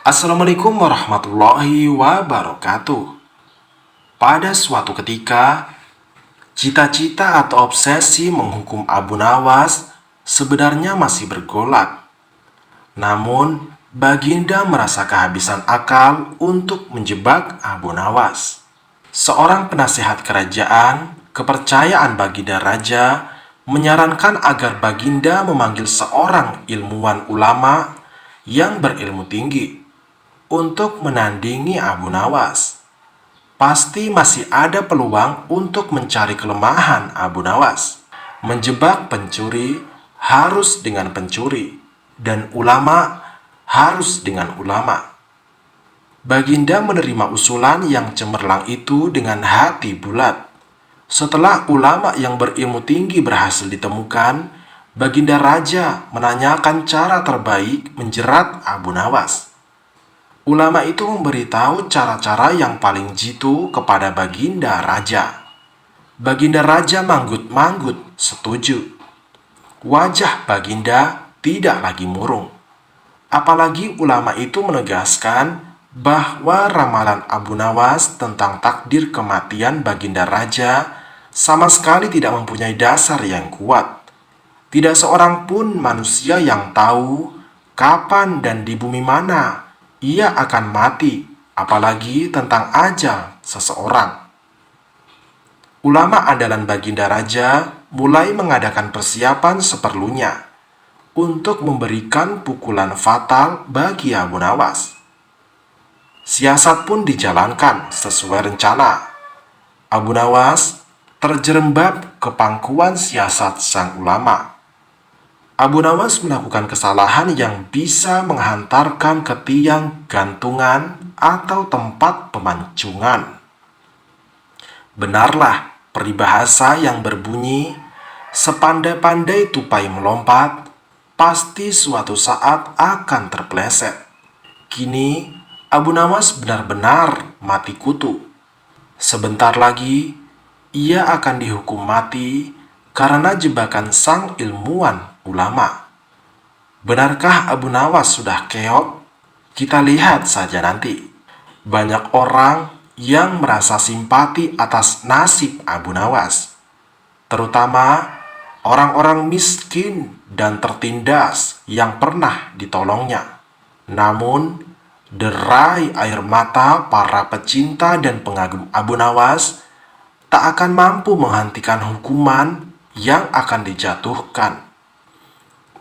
Assalamualaikum warahmatullahi wabarakatuh. Pada suatu ketika, cita-cita atau obsesi menghukum Abu Nawas sebenarnya masih bergolak. Namun, Baginda merasa kehabisan akal untuk menjebak Abu Nawas. Seorang penasihat kerajaan, kepercayaan Baginda Raja, menyarankan agar Baginda memanggil seorang ilmuwan ulama yang berilmu tinggi untuk menandingi Abu Nawas. Pasti masih ada peluang untuk mencari kelemahan Abu Nawas. Menjebak pencuri harus dengan pencuri, dan ulama harus dengan ulama. Baginda menerima usulan yang cemerlang itu dengan hati bulat. Setelah ulama yang berilmu tinggi berhasil ditemukan, Baginda Raja menanyakan cara terbaik menjerat Abu Nawas. Ulama itu memberitahu cara-cara yang paling jitu kepada Baginda Raja. Baginda Raja manggut-manggut setuju. Wajah Baginda tidak lagi murung. Apalagi ulama itu menegaskan bahwa ramalan Abu Nawas tentang takdir kematian Baginda Raja sama sekali tidak mempunyai dasar yang kuat. Tidak seorang pun manusia yang tahu kapan dan di bumi mana ia akan mati, apalagi tentang ajal seseorang. Ulama andalan Baginda Raja mulai mengadakan persiapan seperlunya untuk memberikan pukulan fatal bagi Abu Nawas. Siasat pun dijalankan sesuai rencana. Abu Nawas terjerembab ke pangkuan siasat sang ulama. Abu Nawas melakukan kesalahan yang bisa menghantarkan ke tiang gantungan atau tempat pemancungan. Benarlah peribahasa yang berbunyi, sepandai-pandai tupai melompat, pasti suatu saat akan terpeleset. Kini, Abu Nawas benar-benar mati kutu. Sebentar lagi, ia akan dihukum mati karena jebakan sang ilmuwan ulama. Benarkah Abu Nawas sudah keok? Kita lihat saja nanti. Banyak orang yang merasa simpati atas nasib Abu Nawas, terutama orang-orang miskin dan tertindas yang pernah ditolongnya. Namun, derai air mata para pecinta dan pengagum Abu Nawas tak akan mampu menghentikan hukuman yang akan dijatuhkan.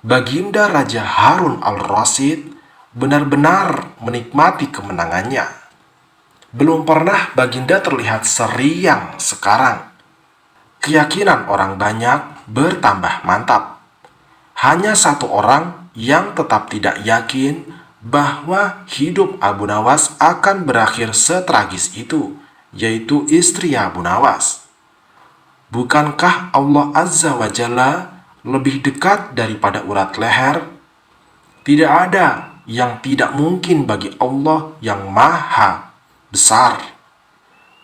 Baginda Raja Harun al-Rasyid benar-benar menikmati kemenangannya. Belum pernah Baginda terlihat seriang sekarang. Keyakinan orang banyak bertambah mantap. Hanya satu orang yang tetap tidak yakin bahwa hidup Abu Nawas akan berakhir setragis itu, yaitu istri Abu Nawas. Bukankah Allah Azza wa Jalla lebih dekat daripada urat leher? Tidak ada yang tidak mungkin bagi Allah yang maha besar.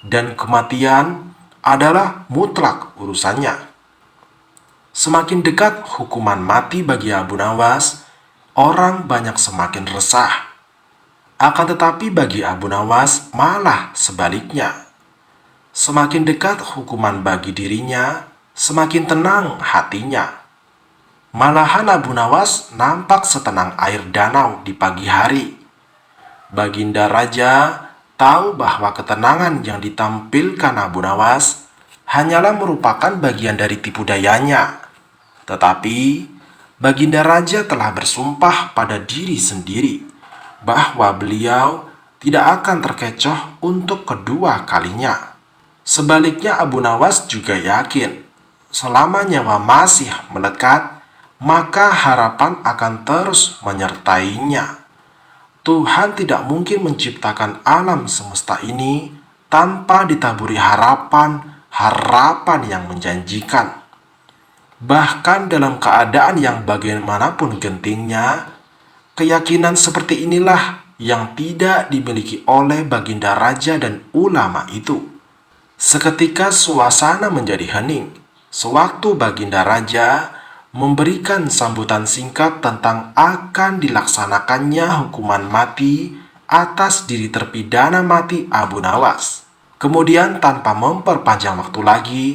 Dan kematian adalah mutlak urusannya. Semakin dekat hukuman mati bagi Abu Nawas, orang banyak semakin resah. Akan tetapi bagi Abu Nawas malah sebaliknya. Semakin dekat hukuman bagi dirinya, semakin tenang hatinya. Malahan Abu Nawas nampak setenang air danau di pagi hari. Baginda Raja tahu bahwa ketenangan yang ditampilkan Abu Nawas hanyalah merupakan bagian dari tipu dayanya. Tetapi Baginda Raja telah bersumpah pada diri sendiri bahwa beliau tidak akan terkecoh untuk kedua kalinya. Sebaliknya Abu Nawas juga yakin selama nyawa masih melekat, maka harapan akan terus menyertainya. Tuhan tidak mungkin menciptakan alam semesta ini tanpa ditaburi harapan yang menjanjikan. Bahkan dalam keadaan yang bagaimanapun gentingnya, keyakinan seperti inilah yang tidak dimiliki oleh Baginda Raja dan ulama itu. Seketika suasana menjadi hening, sewaktu Baginda Raja memberikan sambutan singkat tentang akan dilaksanakannya hukuman mati atas diri terpidana mati Abu Nawas. Kemudian tanpa memperpanjang waktu lagi,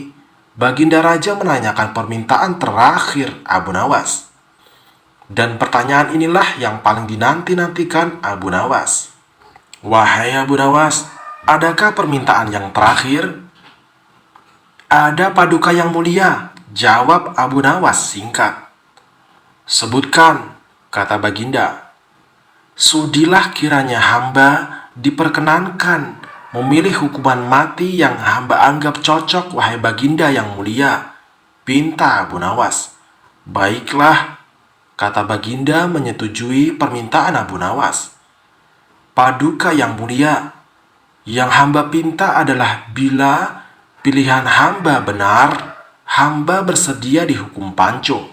Baginda Raja menanyakan permintaan terakhir Abu Nawas. Dan pertanyaan inilah yang paling dinanti-nantikan Abu Nawas. "Wahai Abu Nawas, adakah permintaan yang terakhir?" "Ada paduka yang mulia," jawab Abu Nawas singkat. "Sebutkan," kata Baginda. "Sudilah kiranya hamba diperkenankan memilih hukuman mati yang hamba anggap cocok, wahai Baginda yang mulia," pinta Abu Nawas. "Baiklah," kata Baginda menyetujui permintaan Abu Nawas. "Paduka yang mulia, yang hamba pinta adalah bila pilihan hamba benar, hamba bersedia dihukum pancung.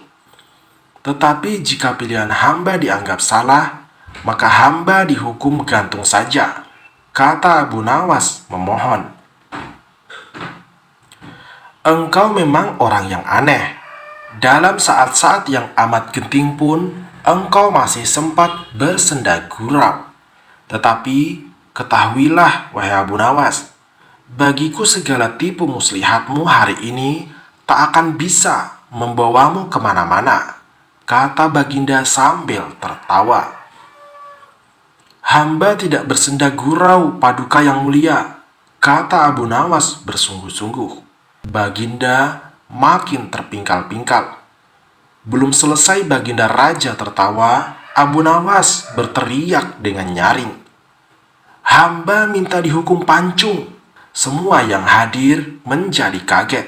Tetapi jika pilihan hamba dianggap salah, maka hamba dihukum gantung saja," kata Abu Nawas memohon. "Engkau memang orang yang aneh. Dalam saat-saat yang amat genting pun, engkau masih sempat bersenda gurau. Tetapi ketahuilah, wahai Abu Nawas, bagiku segala tipu muslihatmu hari ini tak akan bisa membawamu kemana-mana," kata Baginda sambil tertawa. "Hamba tidak bersenda gurau, paduka yang mulia," kata Abu Nawas bersungguh-sungguh. Baginda makin terpingkal-pingkal. Belum selesai Baginda Raja tertawa, Abu Nawas berteriak dengan nyaring, "Hamba minta dihukum pancung." Semua yang hadir menjadi kaget.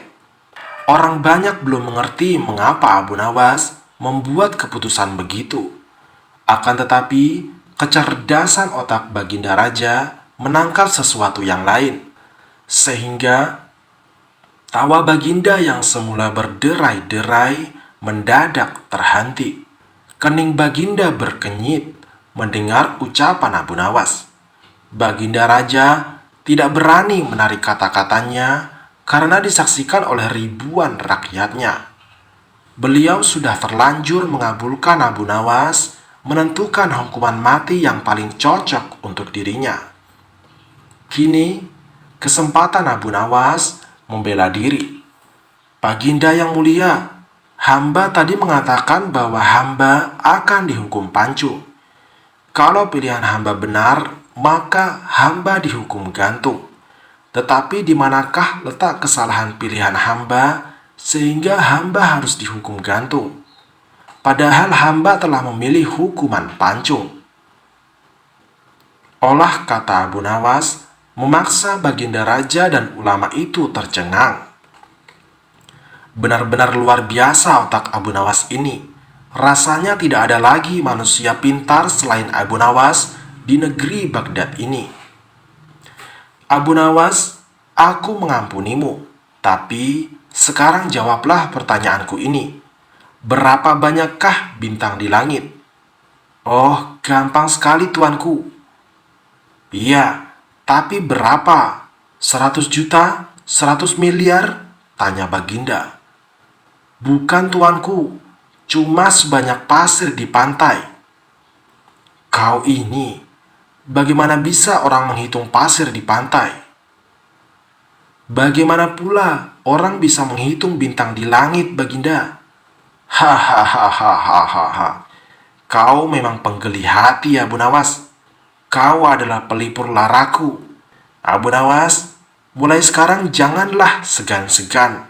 Orang banyak belum mengerti mengapa Abu Nawas membuat keputusan begitu. Akan tetapi, kecerdasan otak Baginda Raja menangkap sesuatu yang lain, sehingga tawa Baginda yang semula berderai-derai mendadak terhenti. Kening Baginda berkenyit mendengar ucapan Abu Nawas. Baginda Raja tidak berani menarik kata-katanya karena disaksikan oleh ribuan rakyatnya. Beliau sudah terlanjur mengabulkan Abu Nawas menentukan hukuman mati yang paling cocok untuk dirinya. Kini, kesempatan Abu Nawas membela diri. "Baginda yang mulia, hamba tadi mengatakan bahwa hamba akan dihukum pancung. Kalau pilihan hamba benar, maka hamba dihukum gantung. Tetapi di manakah letak kesalahan pilihan hamba sehingga hamba harus dihukum gantung? Padahal hamba telah memilih hukuman pancung." Olah kata Abu Nawas memaksa Baginda Raja dan ulama itu tercengang. Benar-benar luar biasa otak Abu Nawas ini. Rasanya tidak ada lagi manusia pintar selain Abu Nawas di negeri Baghdad ini. "Abu Nawas, aku mengampunimu. Tapi sekarang jawablah pertanyaanku ini. Berapa banyakkah bintang di langit?" "Oh, gampang sekali tuanku." "Iya, tapi berapa? 100 juta? 100 miliar?" tanya Baginda. "Bukan tuanku, cuma sebanyak pasir di pantai." "Kau ini, bagaimana bisa orang menghitung pasir di pantai?" "Bagaimana pula orang bisa menghitung bintang di langit, Baginda?" "Hahaha. Kau memang penggeli hati, Abu Nawas. Kau adalah pelipur laraku. Abu Nawas, mulai sekarang janganlah segan-segan.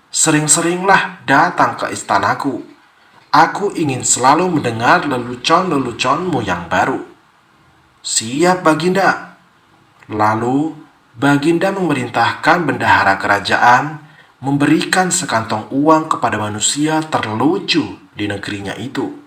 Sering-seringlah datang ke istanaku. Aku ingin selalu mendengar lelucon-leluconmu yang baru." "Siap, Baginda." Lalu Baginda memerintahkan bendahara kerajaan memberikan sekantong uang kepada manusia terlucu di negerinya itu.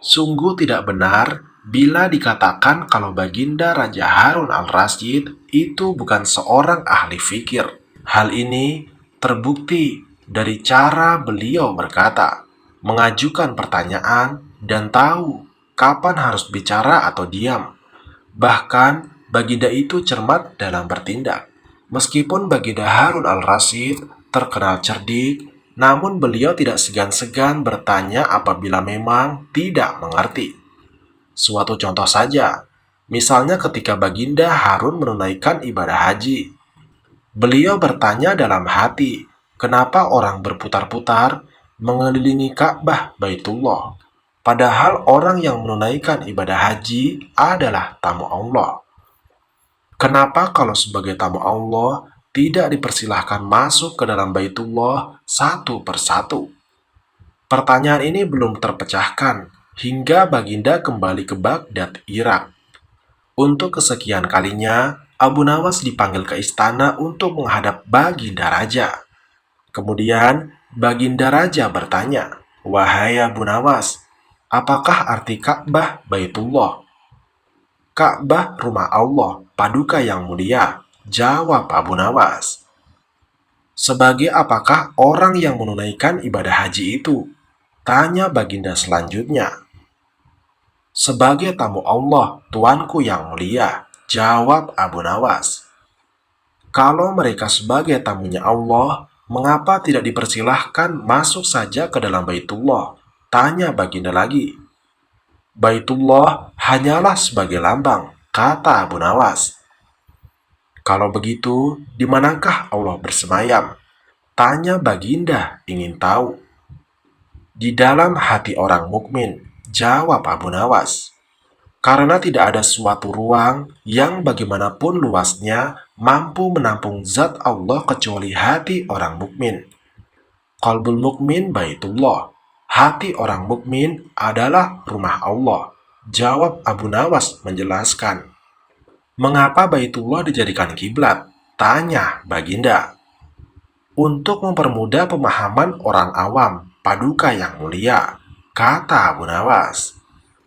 Sungguh tidak benar bila dikatakan kalau Baginda Raja Harun al-Rasyid itu bukan seorang ahli fikir. Hal ini terbukti dari cara beliau berkata, mengajukan pertanyaan, dan tahu kapan harus bicara atau diam. Bahkan, Baginda itu cermat dalam bertindak. Meskipun Baginda Harun al-Rasyid terkenal cerdik, Namun beliau tidak segan-segan bertanya apabila memang tidak mengerti. Suatu contoh saja, misalnya ketika Baginda Harun menunaikan ibadah haji. Beliau bertanya dalam hati, kenapa orang berputar-putar mengelilingi Ka'bah Baitullah? Padahal orang yang menunaikan ibadah haji adalah tamu Allah. Kenapa kalau sebagai tamu Allah tidak dipersilahkan masuk ke dalam Baitullah satu persatu? Pertanyaan ini belum terpecahkan hingga Baginda kembali ke Baghdad, Irak. Untuk kesekian kalinya, Abu Nawas dipanggil ke istana untuk menghadap Baginda Raja. Kemudian, Baginda Raja bertanya, "Wahai Abu Nawas, apakah arti Ka'bah Baitullah?" "Ka'bah rumah Allah, Paduka yang mulia," jawab Abu Nawas. "Sebagai apakah orang yang menunaikan ibadah haji itu?" tanya Baginda selanjutnya. "Sebagai tamu Allah, Tuanku yang mulia," jawab Abu Nawas. "Kalau mereka sebagai tamunya Allah, mengapa tidak dipersilahkan masuk saja ke dalam Baitullah?" tanya Baginda lagi. "Baitullah hanyalah sebagai lambang," kata Abu Nawas. "Kalau begitu, di manakah Allah bersemayam?" tanya Baginda ingin tahu. "Di dalam hati orang mukmin," jawab Abu Nawas. Karena tidak ada suatu ruang yang bagaimanapun luasnya mampu menampung zat Allah kecuali hati orang mukmin. Qalbul mukmin Baitullah. Hati orang mukmin adalah rumah Allah, jawab Abu Nawas menjelaskan. "Mengapa Baitullah dijadikan kiblat?" tanya Baginda. "Untuk mempermudah pemahaman orang awam, Paduka yang mulia," kata Abu Nawas.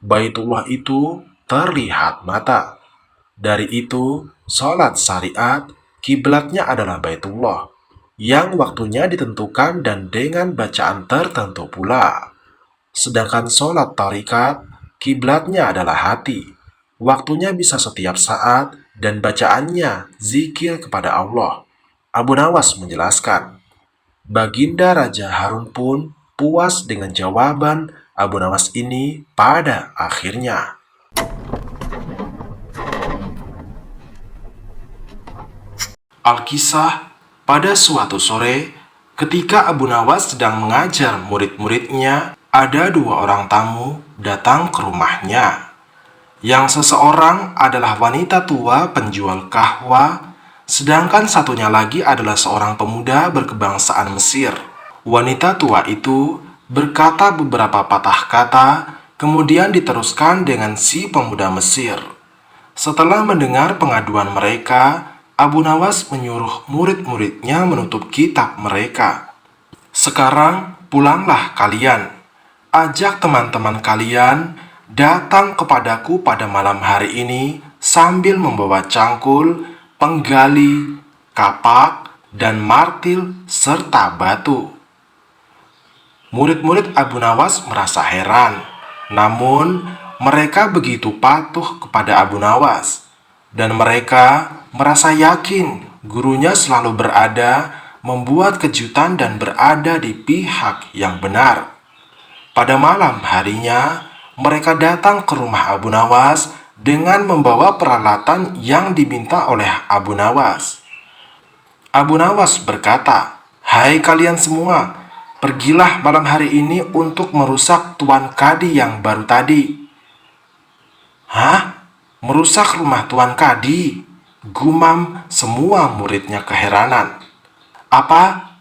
"Baitullah itu terlihat mata. Dari itu, sholat syariat, kiblatnya adalah Baitullah, yang waktunya ditentukan dan dengan bacaan tertentu pula. Sedangkan sholat tarikat, kiblatnya adalah hati. Waktunya bisa setiap saat dan bacaannya zikir kepada Allah." Abu Nawas menjelaskan. Baginda Raja Harun pun puas dengan jawaban Abu Nawas ini pada akhirnya. Alkisah, pada suatu sore, ketika Abu Nawas sedang mengajar murid-muridnya, ada dua orang tamu datang ke rumahnya. Yang seseorang adalah wanita tua penjual kahwa, sedangkan satunya lagi adalah seorang pemuda berkebangsaan Mesir. Wanita tua itu berkata beberapa patah kata, kemudian diteruskan dengan si pemuda Mesir. Setelah mendengar pengaduan mereka, Abu Nawas menyuruh murid-muridnya menutup kitab mereka. "Sekarang pulanglah kalian. Ajak teman-teman kalian datang kepadaku pada malam hari ini sambil membawa cangkul, penggali, kapak, dan martil serta batu." Murid-murid Abu Nawas merasa heran, namun mereka begitu patuh kepada Abu Nawas, dan mereka merasa yakin gurunya selalu berada, membuat kejutan dan berada di pihak yang benar. Pada malam harinya, mereka datang ke rumah Abu Nawas dengan membawa peralatan yang diminta oleh Abu Nawas. Abu Nawas berkata, "Hai kalian semua, pergilah malam hari ini untuk merusak Tuan Kadi yang baru tadi." "Hah? Merusak rumah Tuan Kadi?" gumam semua muridnya keheranan. "Apa?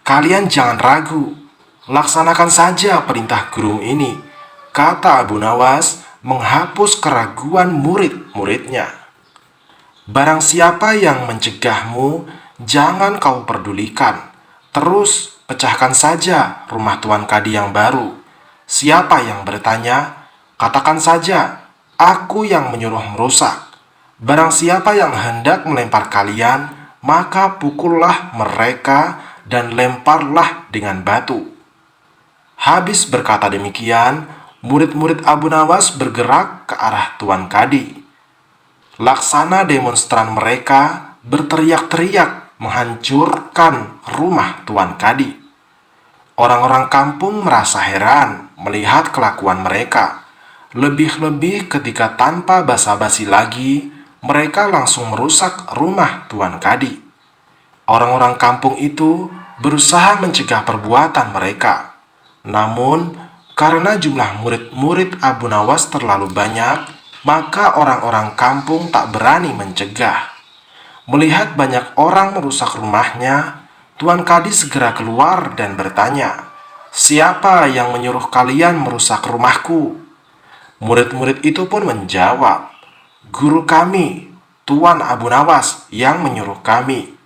Kalian jangan ragu. Laksanakan saja perintah guru ini," kata Abu Nawas menghapus keraguan murid-muridnya. "Barang siapa yang mencegahmu, jangan kau pedulikan. Terus pecahkan saja rumah Tuan Kadi yang baru. Siapa yang bertanya, katakan saja, aku yang menyuruh merusak. Barang siapa yang hendak melempar kalian, maka pukullah mereka dan lemparlah dengan batu." Habis berkata demikian, murid-murid Abu Nawas bergerak ke arah Tuan Kadi. Laksana demonstran mereka berteriak-teriak menghancurkan rumah Tuan Kadi. Orang-orang kampung merasa heran melihat kelakuan mereka. Lebih-lebih ketika tanpa basa-basi lagi, mereka langsung merusak rumah Tuan Kadi. Orang-orang kampung itu berusaha mencegah perbuatan mereka. Namun, karena jumlah murid-murid Abu Nawas terlalu banyak, maka orang-orang kampung tak berani mencegah. Melihat banyak orang merusak rumahnya, Tuan Kadi segera keluar dan bertanya, "Siapa yang menyuruh kalian merusak rumahku?" Murid-murid itu pun menjawab, "Guru kami, Tuan Abu Nawas yang menyuruh kami."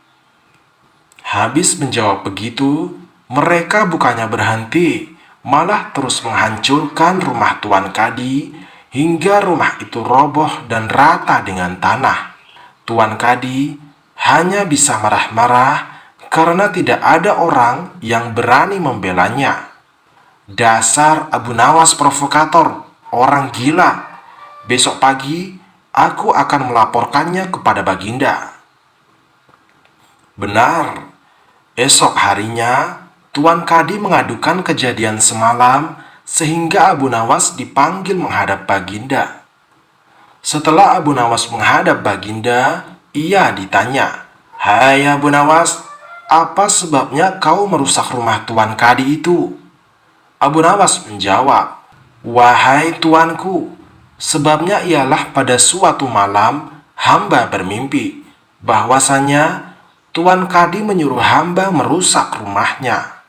Habis menjawab begitu, mereka bukannya berhenti, malah terus menghancurkan rumah Tuan Kadi hingga rumah itu roboh dan rata dengan tanah. Tuan Kadi hanya bisa marah-marah karena tidak ada orang yang berani membelanya. "Dasar Abu Nawas provokator, orang gila. Besok pagi aku akan melaporkannya kepada Baginda." Benar, esok harinya Tuan Kadi mengadukan kejadian semalam sehingga Abu Nawas dipanggil menghadap Baginda. Setelah Abu Nawas menghadap Baginda, ia ditanya, "Hai Abu Nawas, apa sebabnya kau merusak rumah Tuan Kadi itu?" Abu Nawas menjawab, "Wahai tuanku, sebabnya ialah pada suatu malam hamba bermimpi bahwasanya Tuan Kadi menyuruh hamba merusak rumahnya.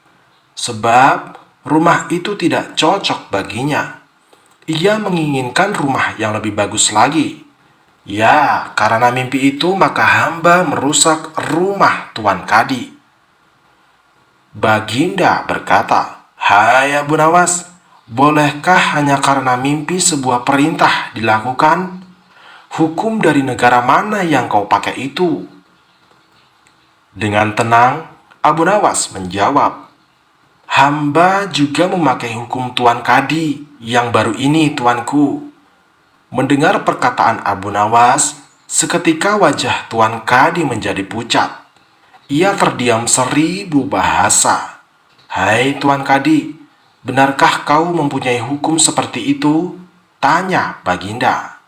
Sebab rumah itu tidak cocok baginya. Ia menginginkan rumah yang lebih bagus lagi. Ya, karena mimpi itu maka hamba merusak rumah Tuan Kadi." Baginda berkata, "Hai Abu Nawas, bolehkah hanya karena mimpi sebuah perintah dilakukan? Hukum dari negara mana yang kau pakai itu?" Dengan tenang, Abu Nawas menjawab, "Hamba juga memakai hukum Tuan Kadi yang baru ini, tuanku." Mendengar perkataan Abu Nawas, seketika wajah Tuan Kadi menjadi pucat. Ia terdiam seribu bahasa. "Hai Tuan Kadi, benarkah kau mempunyai hukum seperti itu?" tanya Baginda.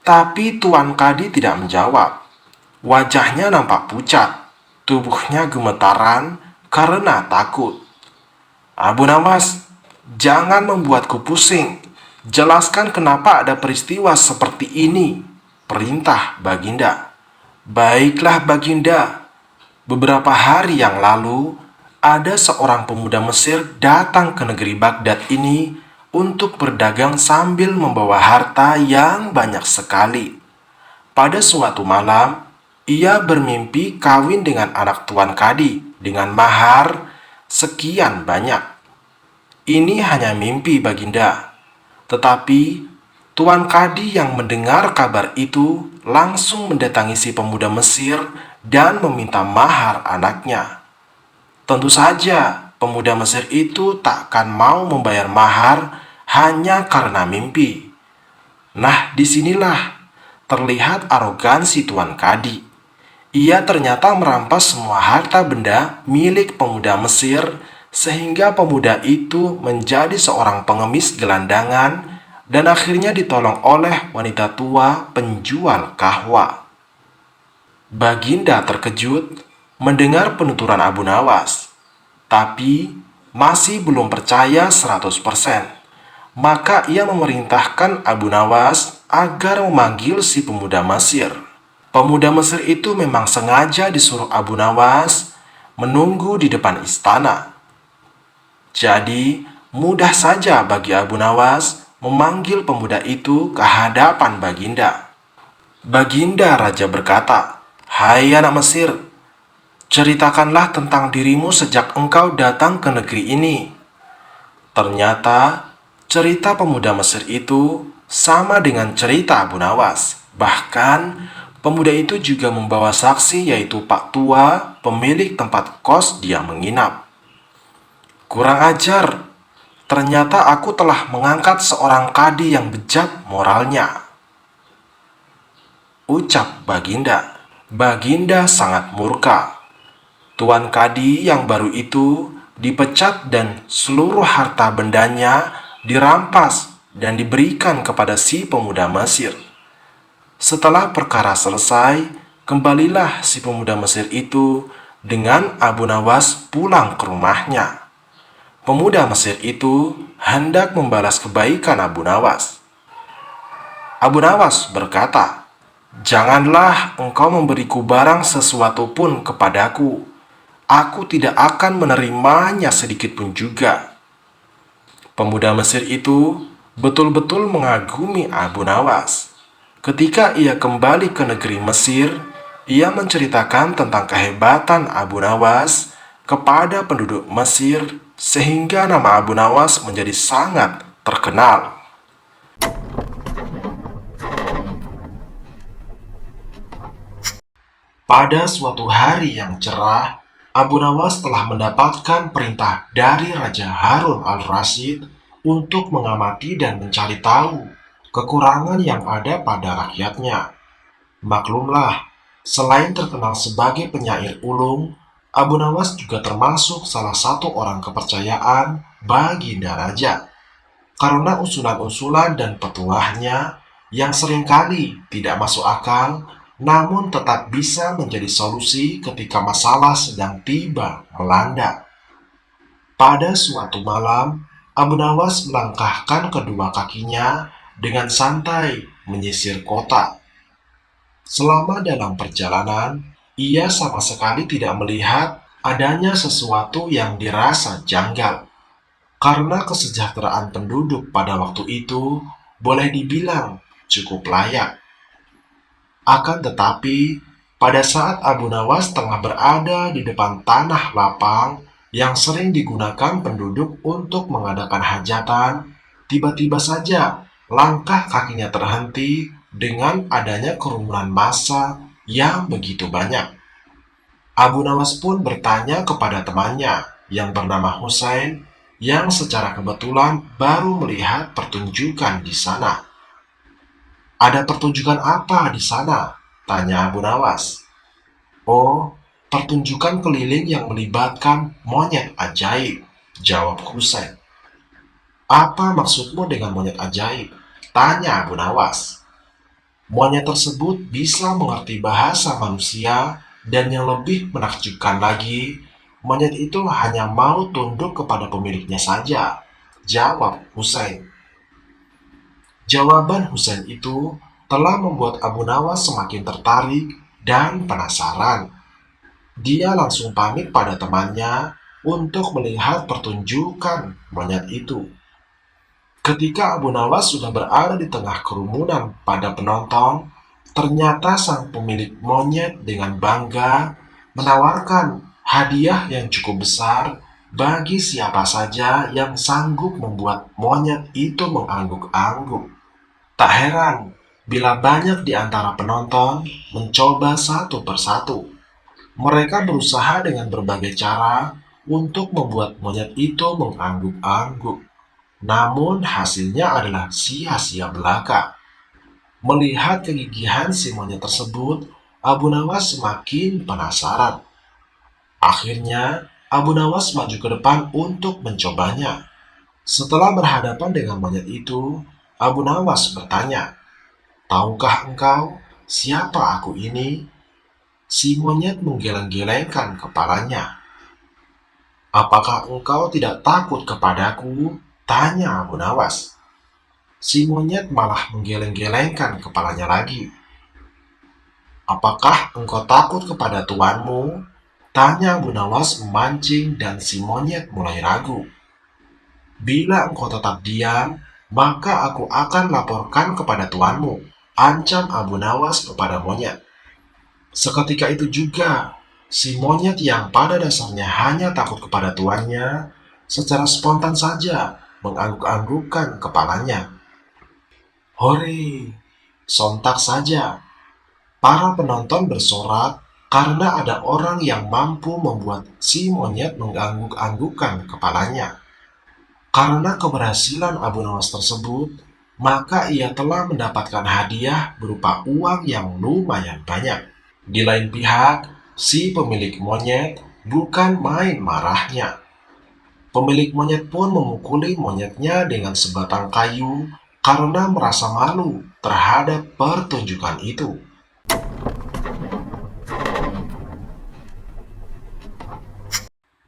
Tapi Tuan Kadi tidak menjawab. Wajahnya nampak pucat, tubuhnya gemetaran karena takut. "Abu Nawas, jangan membuatku pusing. Jelaskan kenapa ada peristiwa seperti ini," perintah Baginda. "Baiklah Baginda, beberapa hari yang lalu ada seorang pemuda Mesir datang ke negeri Baghdad ini untuk berdagang sambil membawa harta yang banyak sekali. Pada suatu malam, ia bermimpi kawin dengan anak Tuan Kadi dengan mahar sekian banyak. Ini hanya mimpi Baginda." Tetapi Tuan Kadi yang mendengar kabar itu langsung mendatangi si pemuda Mesir dan meminta mahar anaknya. Tentu saja pemuda Mesir itu takkan mau membayar mahar hanya karena mimpi. Nah, disinilah terlihat arogansi Tuan Kadi. Ia ternyata merampas semua harta benda milik pemuda Mesir sehingga pemuda itu menjadi seorang pengemis gelandangan dan akhirnya ditolong oleh wanita tua penjual kahwa. Baginda terkejut mendengar penuturan Abu Nawas, tapi masih belum percaya 100%. Maka ia memerintahkan Abu Nawas agar memanggil si pemuda Mesir. Pemuda Mesir itu memang sengaja disuruh Abu Nawas menunggu di depan istana. Jadi, mudah saja bagi Abu Nawas memanggil pemuda itu ke hadapan Baginda. Baginda Raja berkata, "Hai anak Mesir, ceritakanlah tentang dirimu sejak engkau datang ke negeri ini." Ternyata, cerita pemuda Mesir itu sama dengan cerita Abu Nawas. Bahkan, pemuda itu juga membawa saksi yaitu Pak Tua, pemilik tempat kos dia menginap. "Kurang ajar, ternyata aku telah mengangkat seorang kadi yang bejat moralnya," ucap Baginda. Baginda sangat murka. Tuan Kadi yang baru itu dipecat dan seluruh harta bendanya dirampas dan diberikan kepada si pemuda Mesir. Setelah perkara selesai, kembalilah si pemuda Mesir itu dengan Abu Nawas pulang ke rumahnya. Pemuda Mesir itu hendak membalas kebaikan Abu Nawas. Abu Nawas berkata, "Janganlah engkau memberiku barang sesuatu pun kepadaku. Aku tidak akan menerimanya sedikit pun juga." Pemuda Mesir itu betul-betul mengagumi Abu Nawas. Ketika ia kembali ke negeri Mesir, ia menceritakan tentang kehebatan Abu Nawas kepada penduduk Mesir sehingga nama Abu Nawas menjadi sangat terkenal. Pada suatu hari yang cerah, Abu Nawas telah mendapatkan perintah dari Raja Harun al-Rasyid untuk mengamati dan mencari tahu kekurangan yang ada pada rakyatnya. Maklumlah, selain terkenal sebagai penyair ulung, Abu Nawas juga termasuk salah satu orang kepercayaan Baginda Raja. Karena usulan-usulan dan petuahnya yang seringkali tidak masuk akal, namun tetap bisa menjadi solusi ketika masalah sedang tiba melanda. Pada suatu malam, Abu Nawas melangkahkan kedua kakinya dengan santai menyisir kota. Selama dalam perjalanan, ia sama sekali tidak melihat adanya sesuatu yang dirasa janggal. Karena kesejahteraan penduduk pada waktu itu boleh dibilang cukup layak. Akan tetapi, pada saat Abu Nawas tengah berada di depan tanah lapang yang sering digunakan penduduk untuk mengadakan hajatan, tiba-tiba saja langkah kakinya terhenti dengan adanya kerumunan massa yang begitu banyak. Abu Nawas pun bertanya kepada temannya yang bernama Husain yang secara kebetulan baru melihat pertunjukan di sana. "Ada pertunjukan apa di sana?" tanya Abu Nawas. "Oh, pertunjukan keliling yang melibatkan monyet ajaib," jawab Husain. "Apa maksudmu dengan monyet ajaib?" tanya Abu Nawas. "Monyet tersebut bisa mengerti bahasa manusia dan yang lebih menakjubkan lagi, monyet itu hanya mau tunduk kepada pemiliknya saja," jawab Husain. Jawaban Husain itu telah membuat Abu Nawas semakin tertarik dan penasaran. Dia langsung pamit pada temannya untuk melihat pertunjukan monyet itu. Ketika Abu Nawas sudah berada di tengah kerumunan pada penonton, ternyata sang pemilik monyet dengan bangga menawarkan hadiah yang cukup besar bagi siapa saja yang sanggup membuat monyet itu mengangguk-angguk. Tak heran bila banyak di antara penonton mencoba satu persatu. Mereka berusaha dengan berbagai cara untuk membuat monyet itu mengangguk-angguk. Namun hasilnya adalah sia-sia belaka. Melihat kegigihan si monyet tersebut, Abu Nawas semakin penasaran. Akhirnya, Abu Nawas maju ke depan untuk mencobanya. Setelah berhadapan dengan monyet itu, Abu Nawas bertanya, "Tahukah engkau siapa aku ini?" Si monyet menggeleng-gelengkan kepalanya. "Apakah engkau tidak takut kepadaku?" tanya Abu Nawas. Si monyet malah menggeleng-gelengkan kepalanya lagi. "Apakah engkau takut kepada tuanmu?" tanya Abu Nawas memancing dan si monyet mulai ragu. "Bila engkau tetap diam, maka aku akan laporkan kepada tuanmu," ancam Abu Nawas kepada monyet. Seketika itu juga, si monyet yang pada dasarnya hanya takut kepada tuannya, secara spontan saja mengangguk-anggukkan kepalanya. Hore! Sontak saja, para penonton bersorak karena ada orang yang mampu membuat si monyet mengangguk-anggukkan kepalanya. Karena keberhasilan Abu Nawas tersebut, maka ia telah mendapatkan hadiah berupa uang yang lumayan banyak. Di lain pihak, si pemilik monyet bukan main marahnya. Pemilik monyet pun memukuli monyetnya dengan sebatang kayu karena merasa malu terhadap pertunjukan itu.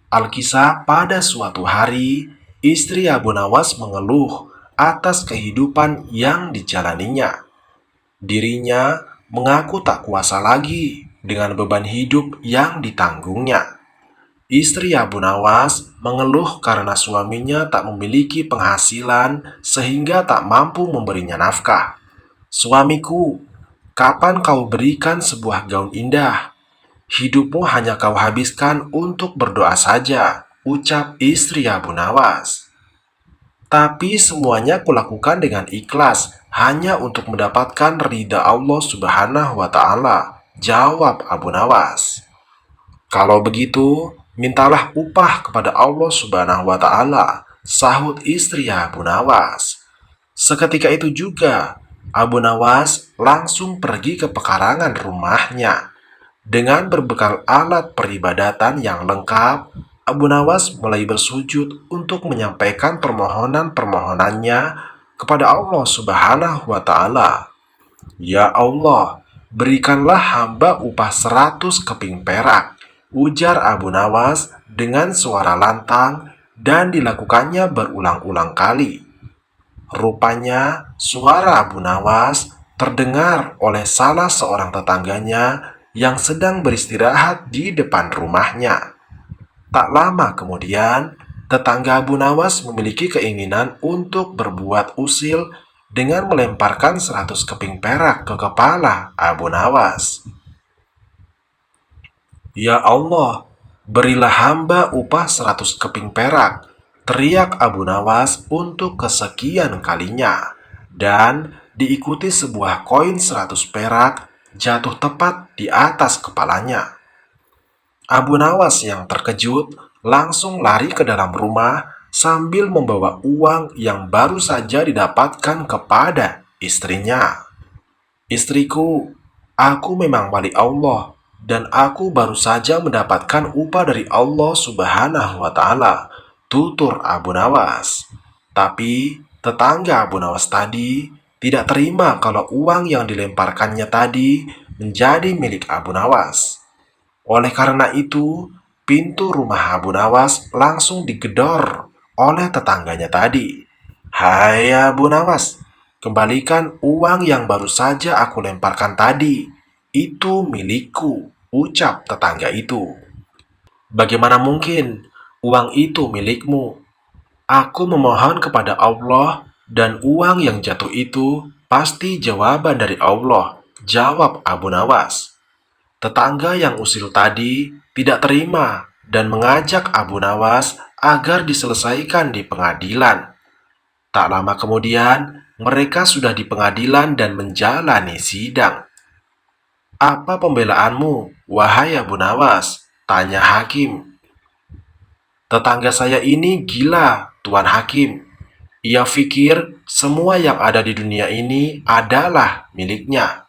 Alkisah, pada suatu hari, istri Abu Nawas mengeluh atas kehidupan yang dijalaninya. Dirinya mengaku tak kuasa lagi dengan beban hidup yang ditanggungnya. Istri Abu Nawas mengeluh karena suaminya tak memiliki penghasilan sehingga tak mampu memberinya nafkah. "Suamiku, kapan kau berikan sebuah gaun indah? Hidupmu hanya kau habiskan untuk berdoa saja," ucap istri Abu Nawas. "Tapi semuanya kulakukan dengan ikhlas, hanya untuk mendapatkan ridha Allah Subhanahu wa Ta'ala," jawab Abu Nawas. "Kalau begitu, mintalah upah kepada Allah Subhanahu wa Ta'ala," sahut istri Abu Nawas. Seketika itu juga, Abu Nawas langsung pergi ke pekarangan rumahnya. Dengan berbekal alat peribadatan yang lengkap, Abu Nawas mulai bersujud untuk menyampaikan permohonan-permohonannya kepada Allah Subhanahu wa Ta'ala. "Ya Allah, berikanlah hamba upah 100 keping perak," ujar Abu Nawas dengan suara lantang, dan dilakukannya berulang-ulang kali. Rupanya, suara Abu Nawas terdengar oleh salah seorang tetangganya yang sedang beristirahat di depan rumahnya. Tak lama kemudian, tetangga Abu Nawas memiliki keinginan untuk berbuat usil dengan melemparkan 100 keping perak ke kepala Abu Nawas. "Ya Allah, berilah hamba upah 100 keping perak," teriak Abu Nawas untuk kesekian kalinya, dan diikuti sebuah koin 100 perak jatuh tepat di atas kepalanya. Abu Nawas yang terkejut langsung lari ke dalam rumah sambil membawa uang yang baru saja didapatkan kepada istrinya. "Istriku, aku memang wali Allah dan aku baru saja mendapatkan upah dari Allah Subhanahu wa Ta'ala," tutur Abu Nawas. Tapi tetangga Abu Nawas tadi tidak terima kalau uang yang dilemparkannya tadi menjadi milik Abu Nawas. Oleh karena itu, pintu rumah Abu Nawas langsung digedor oleh tetangganya tadi. "Hai Abu Nawas, kembalikan uang yang baru saja aku lemparkan tadi. Itu milikku," ucap tetangga itu. "Bagaimana mungkin uang itu milikmu? Aku memohon kepada Allah dan uang yang jatuh itu pasti jawaban dari Allah," jawab Abu Nawas. Tetangga yang usil tadi tidak terima dan mengajak Abu Nawas agar diselesaikan di pengadilan. Tak lama kemudian, mereka sudah di pengadilan dan menjalani sidang. "Apa pembelaanmu, wahai Abu Nawas?" tanya hakim. "Tetangga saya ini gila, Tuan Hakim. Ia pikir semua yang ada di dunia ini adalah miliknya.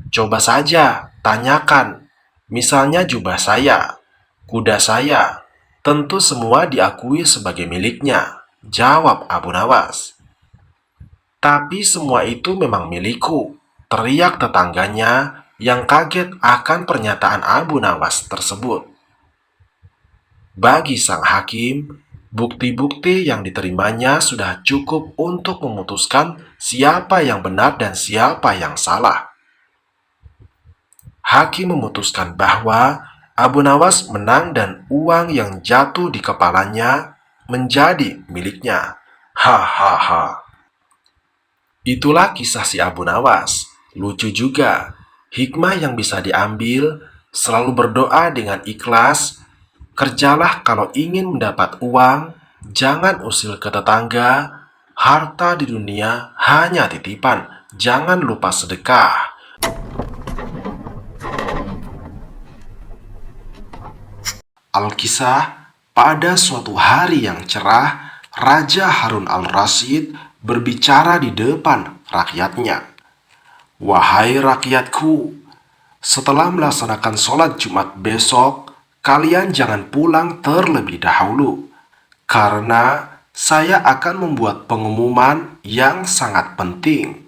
Coba saja tanyakan, misalnya jubah saya, kuda saya, tentu semua diakui sebagai miliknya," jawab Abu Nawas. "Tapi semua itu memang milikku," teriak tetangganya yang kaget akan pernyataan Abu Nawas tersebut. Bagi sang hakim, bukti-bukti yang diterimanya sudah cukup untuk memutuskan siapa yang benar dan siapa yang salah. Hakim memutuskan bahwa Abu Nawas menang dan uang yang jatuh di kepalanya menjadi miliknya. Hahaha. Itulah kisah si Abu Nawas. Lucu juga. Hikmah yang bisa diambil: selalu berdoa dengan ikhlas. Kerjalah kalau ingin mendapat uang. Jangan usil ke tetangga. Harta di dunia hanya titipan. Jangan lupa sedekah. Alkisah, pada suatu hari yang cerah, Raja Harun al-Rasyid berbicara di depan rakyatnya. "Wahai rakyatku, setelah melaksanakan sholat Jumat besok, kalian jangan pulang terlebih dahulu. karena saya akan membuat pengumuman yang sangat penting.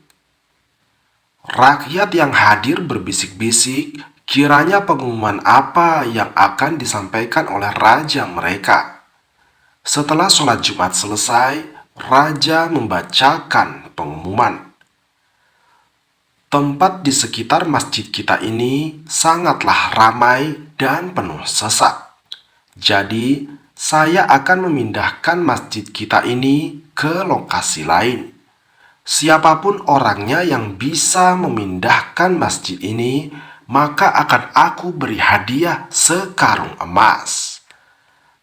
Rakyat yang hadir berbisik-bisik, kiranya pengumuman apa yang akan disampaikan oleh raja mereka. Setelah sholat Jumat selesai, raja membacakan pengumuman. Tempat di sekitar masjid kita ini sangatlah ramai dan penuh sesak. Jadi, saya akan memindahkan masjid kita ini ke lokasi lain. Siapapun orangnya yang bisa memindahkan masjid ini, maka akan aku beri hadiah sekarung emas.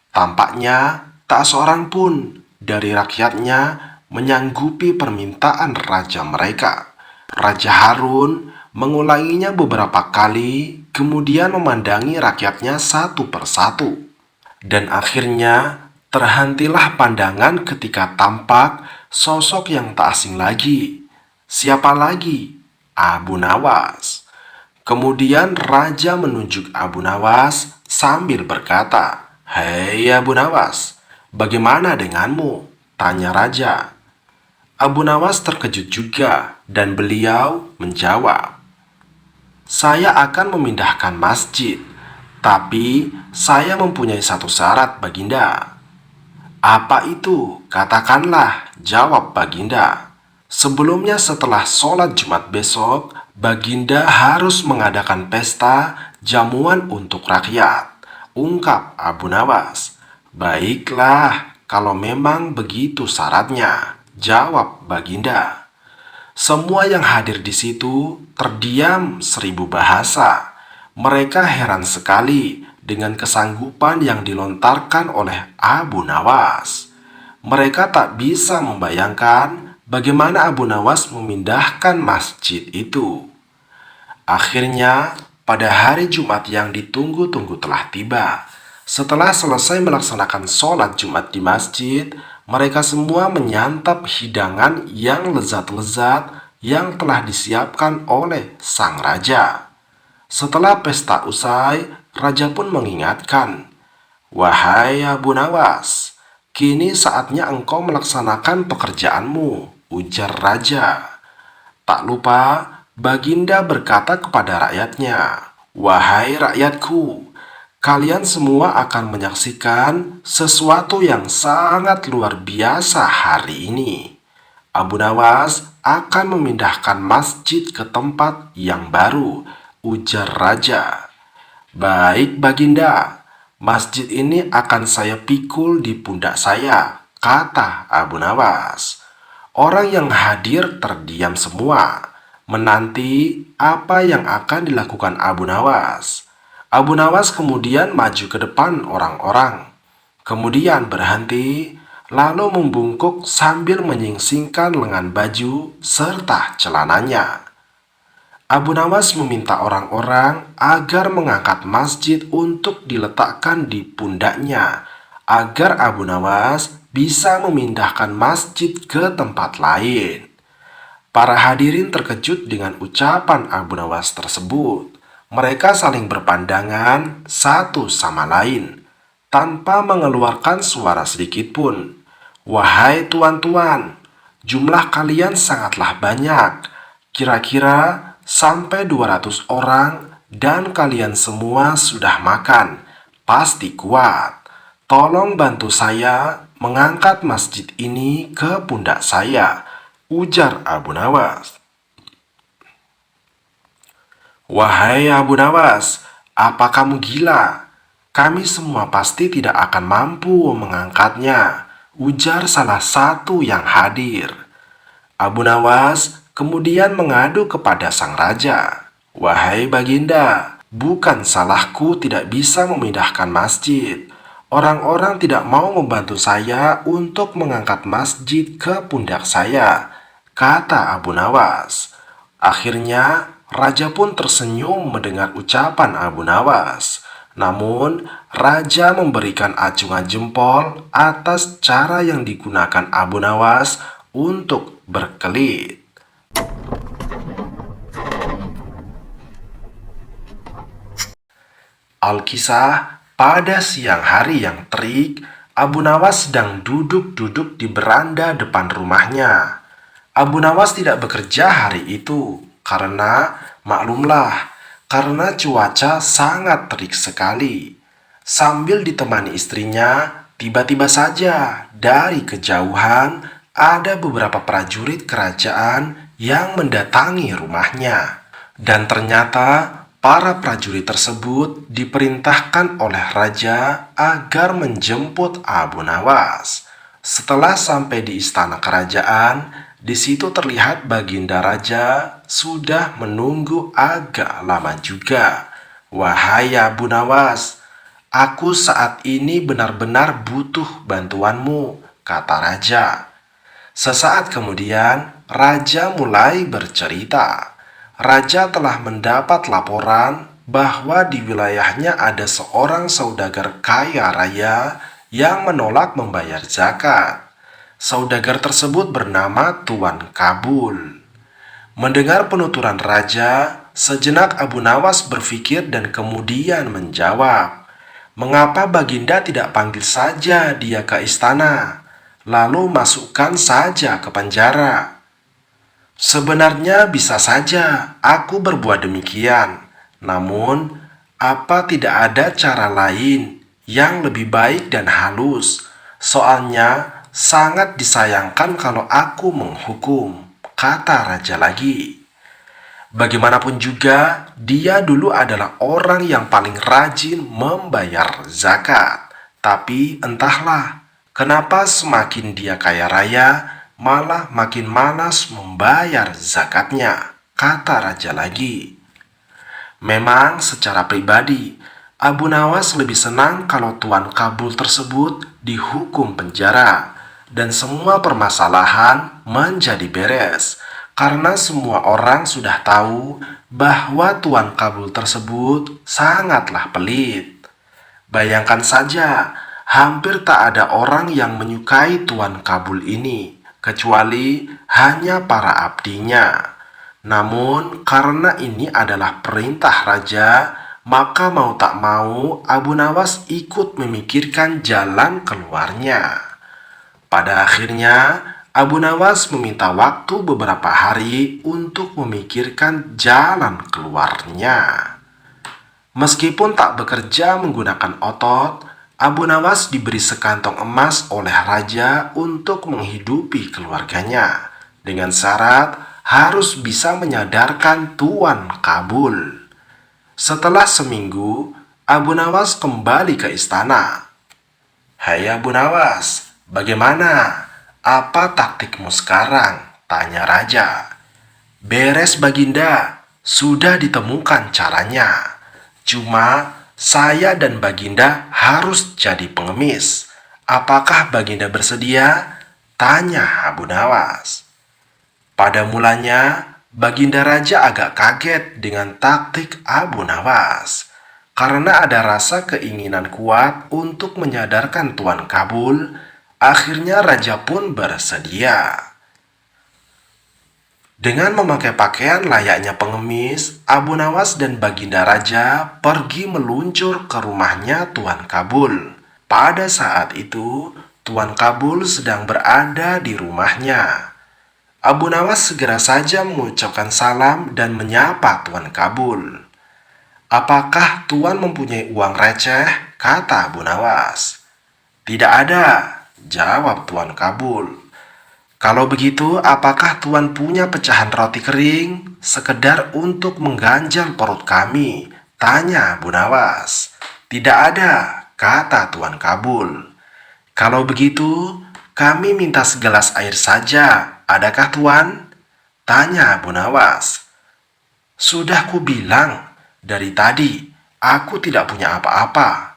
Tampaknya tak seorang pun dari rakyatnya menyanggupi permintaan raja mereka. Raja Harun mengulanginya beberapa kali, kemudian memandangi rakyatnya satu persatu. Dan akhirnya terhentilah pandangan ketika tampak sosok yang tak asing lagi. Siapa lagi? Abu Nawas. Kemudian raja menunjuk Abu Nawas sambil berkata, "Hei Abu Nawas, bagaimana denganmu?" tanya raja. Abu Nawas terkejut juga dan beliau menjawab, "Saya akan memindahkan masjid, tapi saya mempunyai satu syarat, Baginda." "Apa itu? Katakanlah," jawab Baginda. "Sebelumnya setelah sholat Jumat besok, Baginda harus mengadakan pesta jamuan untuk rakyat," ungkap Abu Nawas. "Baiklah, kalau memang begitu syaratnya," jawab Baginda. Semua yang hadir di situ terdiam 1000 bahasa. Mereka heran sekali dengan kesanggupan yang dilontarkan oleh Abu Nawas. Mereka tak bisa membayangkan bagaimana Abu Nawas memindahkan masjid itu. Akhirnya, pada hari Jumat yang ditunggu-tunggu telah tiba. Setelah selesai melaksanakan sholat Jumat di masjid, mereka semua menyantap hidangan yang lezat-lezat yang telah disiapkan oleh sang raja. Setelah pesta usai, raja pun mengingatkan, "Wahai Abu Nawas, kini saatnya engkau melaksanakan pekerjaanmu," ujar raja. Tak lupa, Baginda berkata kepada rakyatnya, "Wahai rakyatku, kalian semua akan menyaksikan sesuatu yang sangat luar biasa hari ini. Abu Nawas akan memindahkan masjid ke tempat yang baru," ujar raja. "Baik Baginda, masjid ini akan saya pikul di pundak saya," kata Abu Nawas. Orang yang hadir terdiam semua, menanti apa yang akan dilakukan Abu Nawas. Abu Nawas kemudian maju ke depan orang-orang, kemudian berhenti, lalu membungkuk sambil menyingsingkan lengan baju serta celananya. Abu Nawas meminta orang-orang agar mengangkat masjid untuk diletakkan di pundaknya, agar Abu Nawas bisa memindahkan masjid ke tempat lain. Para hadirin terkejut dengan ucapan Abu Nawas tersebut. Mereka saling berpandangan satu sama lain, tanpa mengeluarkan suara sedikit pun. "Wahai tuan-tuan, jumlah kalian sangatlah banyak. Kira-kira sampai 200 orang dan kalian semua sudah makan. Pasti kuat. Tolong bantu saya mengangkat masjid ini ke pundak saya," ujar Abu Nawas. "Wahai Abu Nawas, apa kamu gila? Kami semua pasti tidak akan mampu mengangkatnya," ujar salah satu yang hadir. Abu Nawas kemudian mengadu kepada sang raja. "Wahai Baginda, bukan salahku tidak bisa memindahkan masjid. Orang-orang tidak mau membantu saya untuk mengangkat masjid ke pundak saya," kata Abu Nawas. Akhirnya, raja pun tersenyum mendengar ucapan Abu Nawas. Namun, raja memberikan acungan jempol atas cara yang digunakan Abu Nawas untuk berkelit. Alkisah, pada siang hari yang terik, Abu Nawas sedang duduk-duduk di beranda depan rumahnya. Abu Nawas tidak bekerja hari itu karena, maklumlah, karena cuaca sangat terik sekali. Sambil ditemani istrinya, tiba-tiba saja dari kejauhan ada beberapa prajurit kerajaan yang mendatangi rumahnya. Dan ternyata para prajurit tersebut diperintahkan oleh raja agar menjemput Abu Nawas. Setelah sampai di istana kerajaan, di situ terlihat Baginda Raja sudah menunggu agak lama juga. "Wahai Abu Nawas, aku saat ini benar-benar butuh bantuanmu," kata raja. Sesaat kemudian, raja mulai bercerita. Raja telah mendapat laporan bahwa di wilayahnya ada seorang saudagar kaya raya yang menolak membayar zakat. Saudagar tersebut bernama Tuan Kabul. Mendengar penuturan raja, sejenak Abu Nawas berpikir dan kemudian menjawab, "Mengapa Baginda tidak panggil saja dia ke istana, lalu masukkan saja ke penjara?" "Sebenarnya bisa saja aku berbuat demikian, namun apa tidak ada cara lain yang lebih baik dan halus? Soalnya sangat disayangkan kalau aku menghukum," kata raja lagi. Bagaimanapun juga, dia dulu adalah orang yang paling rajin membayar zakat. Tapi entahlah, kenapa semakin dia kaya raya, malah makin malas membayar zakatnya, kata raja lagi. Memang secara pribadi, Abu Nawas lebih senang kalau Tuan Kabul tersebut dihukum penjara dan semua permasalahan menjadi beres, karena semua orang sudah tahu bahwa Tuan Kabul tersebut sangatlah pelit. Bayangkan saja, hampir tak ada orang yang menyukai Tuan Kabul ini, kecuali hanya para abdinya. Namun, karena ini adalah perintah raja, maka mau tak mau Abu Nawas ikut memikirkan jalan keluarnya. Pada akhirnya, Abu Nawas meminta waktu beberapa hari untuk memikirkan jalan keluarnya. Meskipun tak bekerja menggunakan otot, Abu Nawas diberi sekantong emas oleh raja untuk menghidupi keluarganya, dengan syarat harus bisa menyadarkan Tuan Kabul. Setelah seminggu, Abu Nawas kembali ke istana. "Hai Abu Nawas, bagaimana? Apa taktikmu sekarang?" tanya raja. "Beres Baginda, sudah ditemukan caranya. Cuma saya dan Baginda harus jadi pengemis. Apakah Baginda bersedia?" tanya Abu Nawas. Pada mulanya, Baginda Raja agak kaget dengan taktik Abu Nawas. Karena ada rasa keinginan kuat untuk menyadarkan Tuan Kabul, akhirnya Raja pun bersedia. Dengan memakai pakaian layaknya pengemis, Abu Nawas dan Baginda Raja pergi meluncur ke rumahnya Tuan Kabul. Pada saat itu, Tuan Kabul sedang berada di rumahnya. Abu Nawas segera saja mengucapkan salam dan menyapa Tuan Kabul. "Apakah Tuan mempunyai uang receh?" kata Abu Nawas. "Tidak ada," jawab Tuan Kabul. "Kalau begitu, apakah Tuan punya pecahan roti kering? Sekedar untuk mengganjal perut kami," tanya Abu Nawas. "Tidak ada," kata Tuan Kabul. "Kalau begitu, kami minta segelas air saja. Adakah Tuan?" tanya Abu Nawas. "Sudah kubilang dari tadi, aku tidak punya apa-apa,"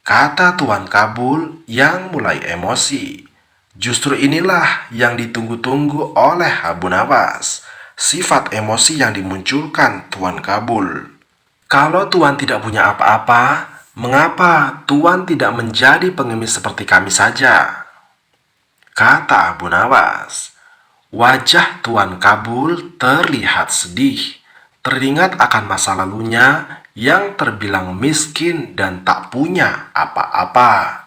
kata Tuan Kabul yang mulai emosi. Justru inilah yang ditunggu-tunggu oleh Abu Nawas, sifat emosi yang dimunculkan Tuan Kabul. "Kalau Tuan tidak punya apa-apa, mengapa Tuan tidak menjadi pengemis seperti kami saja?" kata Abu Nawas. Wajah Tuan Kabul terlihat sedih, teringat akan masa lalunya yang terbilang miskin dan tak punya apa-apa.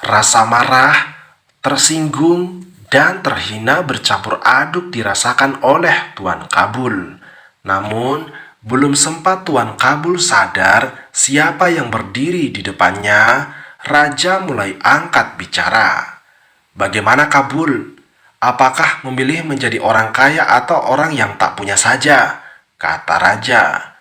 Rasa marah, tersinggung, dan terhina bercampur aduk dirasakan oleh Tuan Kabul. Namun, belum sempat Tuan Kabul sadar siapa yang berdiri di depannya, Raja mulai angkat bicara. "Bagaimana Kabul? Apakah memilih menjadi orang kaya atau orang yang tak punya saja?" kata Raja.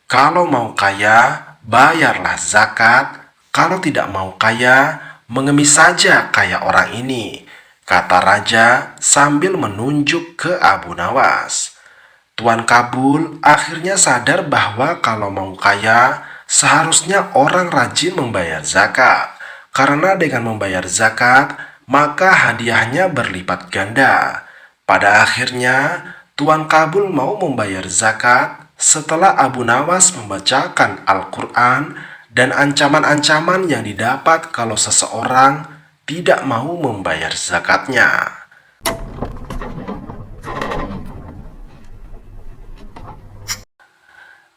"Kalau mau kaya, bayarlah zakat. Kalau tidak mau kaya, mengemis saja kayak orang ini," kata Raja sambil menunjuk ke Abu Nawas. Tuan Kabul akhirnya sadar bahwa kalau mau kaya, seharusnya orang rajin membayar zakat. Karena dengan membayar zakat, maka hadiahnya berlipat ganda. Pada akhirnya, Tuan Kabul mau membayar zakat setelah Abu Nawas membacakan Al-Quran dan ancaman-ancaman yang didapat kalau seseorang tidak mau membayar zakatnya.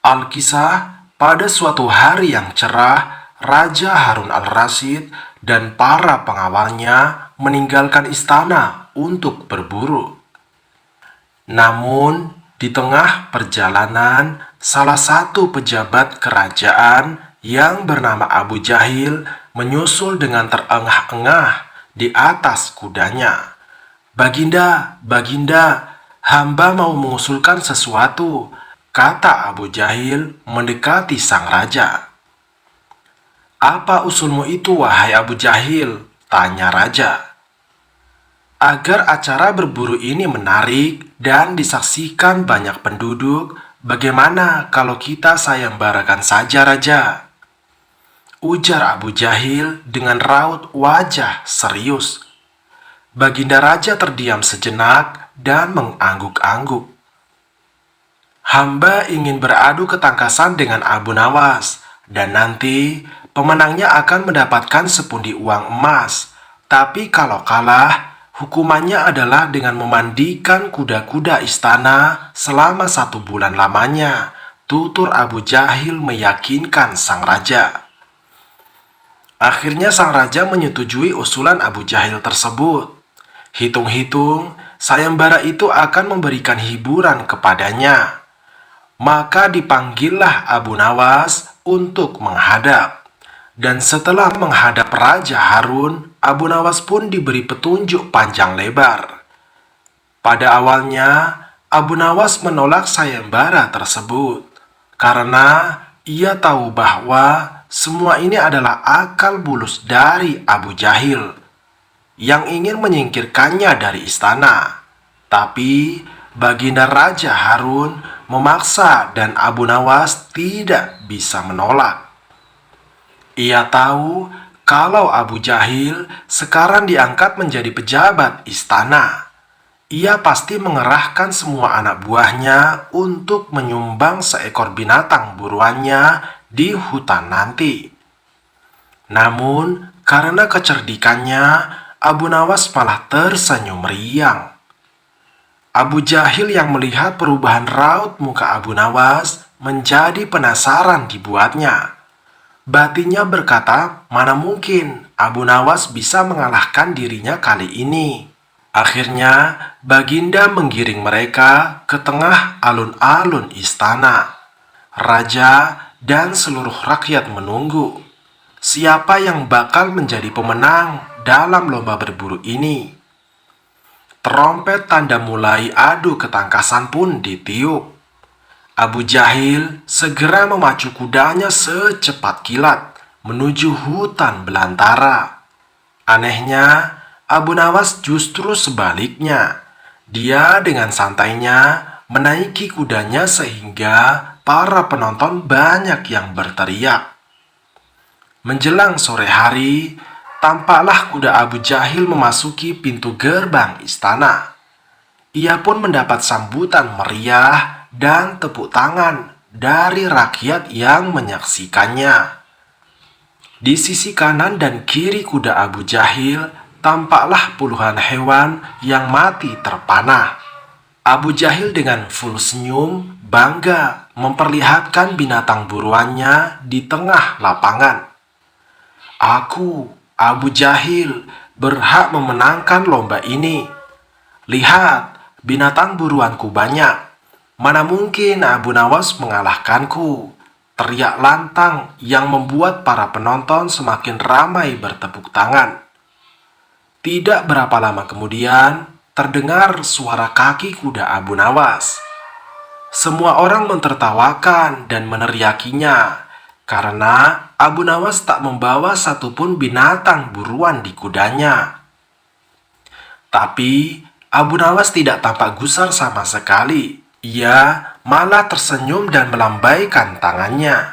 Alkisah, pada suatu hari yang cerah, Raja Harun al-Rasyid dan para pengawalnya meninggalkan istana untuk berburu. Namun, di tengah perjalanan, salah satu pejabat kerajaan yang bernama Abu Jahil menyusul dengan terengah-engah di atas kudanya. "Baginda, Baginda, hamba mau mengusulkan sesuatu," kata Abu Jahil mendekati sang raja. "Apa usulmu itu, wahai Abu Jahil?" tanya raja. "Agar acara berburu ini menarik dan disaksikan banyak penduduk, bagaimana kalau kita sayembarakan saja, Raja?" ujar Abu Jahil dengan raut wajah serius. Baginda Raja terdiam sejenak dan mengangguk-angguk. "Hamba ingin beradu ketangkasan dengan Abu Nawas, dan nanti pemenangnya akan mendapatkan sepundi uang emas. Tapi kalau kalah, hukumannya adalah dengan memandikan kuda-kuda istana selama 1 bulan lamanya," tutur Abu Jahil meyakinkan sang raja. Akhirnya sang raja menyetujui usulan Abu Jahil tersebut. Hitung-hitung, sayembara itu akan memberikan hiburan kepadanya. Maka dipanggillah Abu Nawas untuk menghadap. Dan setelah menghadap Raja Harun, Abu Nawas pun diberi petunjuk panjang lebar. Pada awalnya, Abu Nawas menolak sayembara tersebut karena ia tahu bahwa semua ini adalah akal bulus dari Abu Jahil yang ingin menyingkirkannya dari istana. Tapi Baginda Raja Harun memaksa dan Abu Nawas tidak bisa menolak. Ia tahu kalau Abu Jahil sekarang diangkat menjadi pejabat istana. Ia pasti mengerahkan semua anak buahnya untuk menyumbang seekor binatang buruannya di hutan nanti. Namun, karena kecerdikannya, Abu Nawas malah tersenyum riang. Abu Jahil yang melihat perubahan raut muka Abu Nawas menjadi penasaran dibuatnya. Batinnya berkata, mana mungkin Abu Nawas bisa mengalahkan dirinya kali ini. Akhirnya, Baginda menggiring mereka ke tengah alun-alun istana. Raja dan seluruh rakyat menunggu siapa yang bakal menjadi pemenang dalam lomba berburu ini. Trompet tanda mulai adu ketangkasan pun ditiup. Abu Jahil segera memacu kudanya secepat kilat menuju hutan belantara. Anehnya, Abu Nawas justru sebaliknya. Dia dengan santainya menaiki kudanya sehingga para penonton banyak yang berteriak. Menjelang sore hari, tampaklah kuda Abu Jahil memasuki pintu gerbang istana. Ia pun mendapat sambutan meriah dan tepuk tangan dari rakyat yang menyaksikannya. Di sisi kanan dan kiri kuda Abu Jahil, tampaklah puluhan hewan yang mati terpanah. Abu Jahil dengan full senyum bangga memperlihatkan binatang buruannya di tengah lapangan. Abu Jahil berhak memenangkan lomba ini. Lihat, binatang buruanku banyak. Mana mungkin Abu Nawas mengalahkanku? Teriak lantang yang membuat para penonton semakin ramai bertepuk tangan. Tidak berapa lama kemudian, terdengar suara kaki kuda Abu Nawas. Semua orang mentertawakan dan meneriakinya karena Abu Nawas tak membawa satupun binatang buruan di kudanya. Tapi Abu Nawas tidak tampak gusar sama sekali. Ia malah tersenyum dan melambaikan tangannya.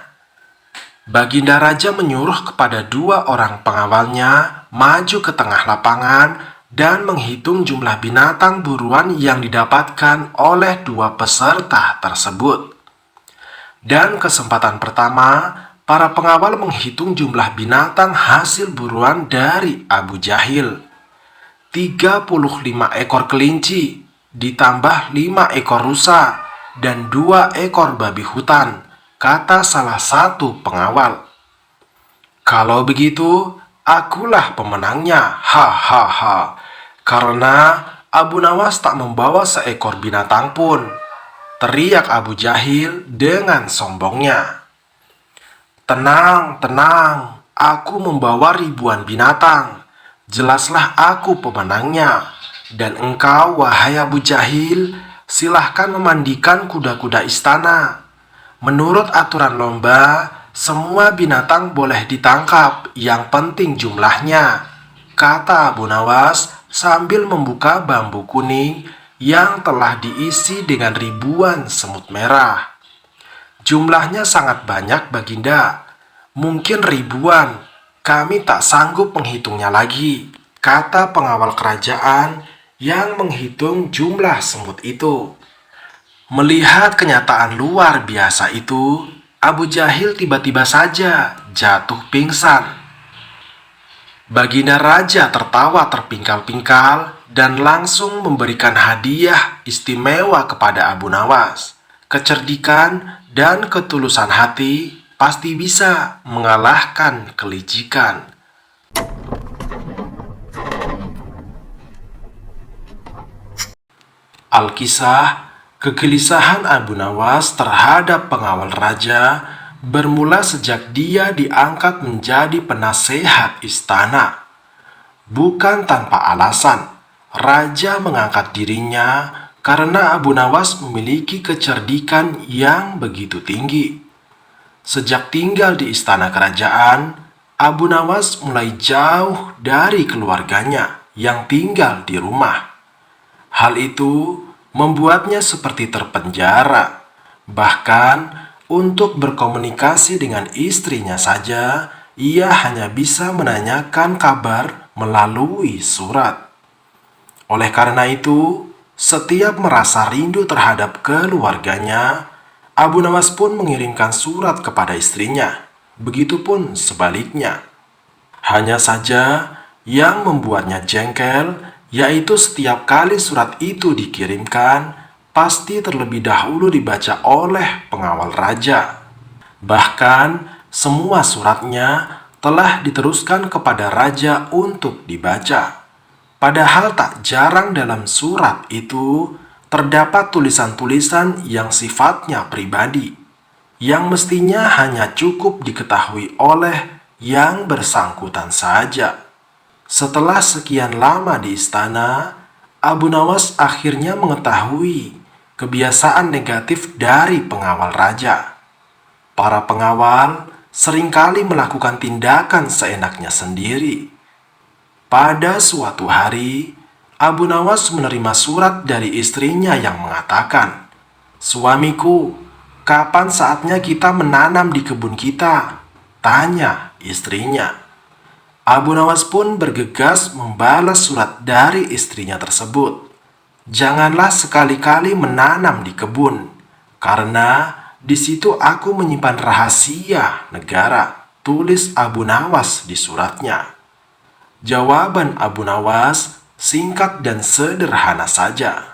Baginda Raja menyuruh kepada 2 orang pengawalnya maju ke tengah lapangan dan menghitung jumlah binatang buruan yang didapatkan oleh 2 peserta tersebut. Dan kesempatan pertama, para pengawal menghitung jumlah binatang hasil buruan dari Abu Jahil. 35 ekor kelinci, ditambah 5 ekor rusa, dan 2 ekor babi hutan, kata salah satu pengawal. Kalau begitu, akulah pemenangnya, hahaha. Karena Abu Nawas tak membawa seekor binatang pun, teriak Abu Jahil dengan sombongnya. Tenang, tenang, aku membawa ribuan binatang. Jelaslah aku pemenangnya. Dan engkau, wahai Abu Jahil, silahkan memandikan kuda-kuda istana. Menurut aturan lomba, semua binatang boleh ditangkap, yang penting jumlahnya, kata Abu Nawas sambil membuka bambu kuning yang telah diisi dengan ribuan semut merah. Jumlahnya sangat banyak, Baginda. Mungkin ribuan. Kami tak sanggup menghitungnya lagi, kata pengawal kerajaan yang menghitung jumlah semut itu. Melihat kenyataan luar biasa itu, Abu Jahil tiba-tiba saja jatuh pingsan. Baginda Raja tertawa terpingkal-pingkal dan langsung memberikan hadiah istimewa kepada Abu Nawas. Kecerdikan dan ketulusan hati pasti bisa mengalahkan kelicikan. Alkisah, kegelisahan Abu Nawas terhadap pengawal raja bermula sejak dia diangkat menjadi penasehat istana. Bukan tanpa alasan, raja mengangkat dirinya karena Abu Nawas memiliki kecerdikan yang begitu tinggi. Sejak tinggal di istana kerajaan, Abu Nawas mulai jauh dari keluarganya yang tinggal di rumah. Hal itu membuatnya seperti terpenjara. Bahkan untuk berkomunikasi dengan istrinya saja, ia hanya bisa menanyakan kabar melalui surat. Oleh karena itu, setiap merasa rindu terhadap keluarganya, Abu Nawas pun mengirimkan surat kepada istrinya. Begitupun sebaliknya. Hanya saja yang membuatnya jengkel, yaitu setiap kali surat itu dikirimkan, pasti terlebih dahulu dibaca oleh pengawal raja. Bahkan, semua suratnya telah diteruskan kepada raja untuk dibaca. Padahal tak jarang dalam surat itu terdapat tulisan-tulisan yang sifatnya pribadi, yang mestinya hanya cukup diketahui oleh yang bersangkutan saja. Setelah sekian lama di istana, Abu Nawas akhirnya mengetahui kebiasaan negatif dari pengawal raja. Para pengawal seringkali melakukan tindakan seenaknya sendiri. Pada suatu hari, Abu Nawas menerima surat dari istrinya yang mengatakan, "Suamiku, kapan saatnya kita menanam di kebun kita?" tanya istrinya. Abu Nawas pun bergegas membalas surat dari istrinya tersebut. "Janganlah sekali-kali menanam di kebun, karena di situ aku menyimpan rahasia negara," tulis Abu Nawas di suratnya. Jawaban Abu Nawas singkat dan sederhana saja.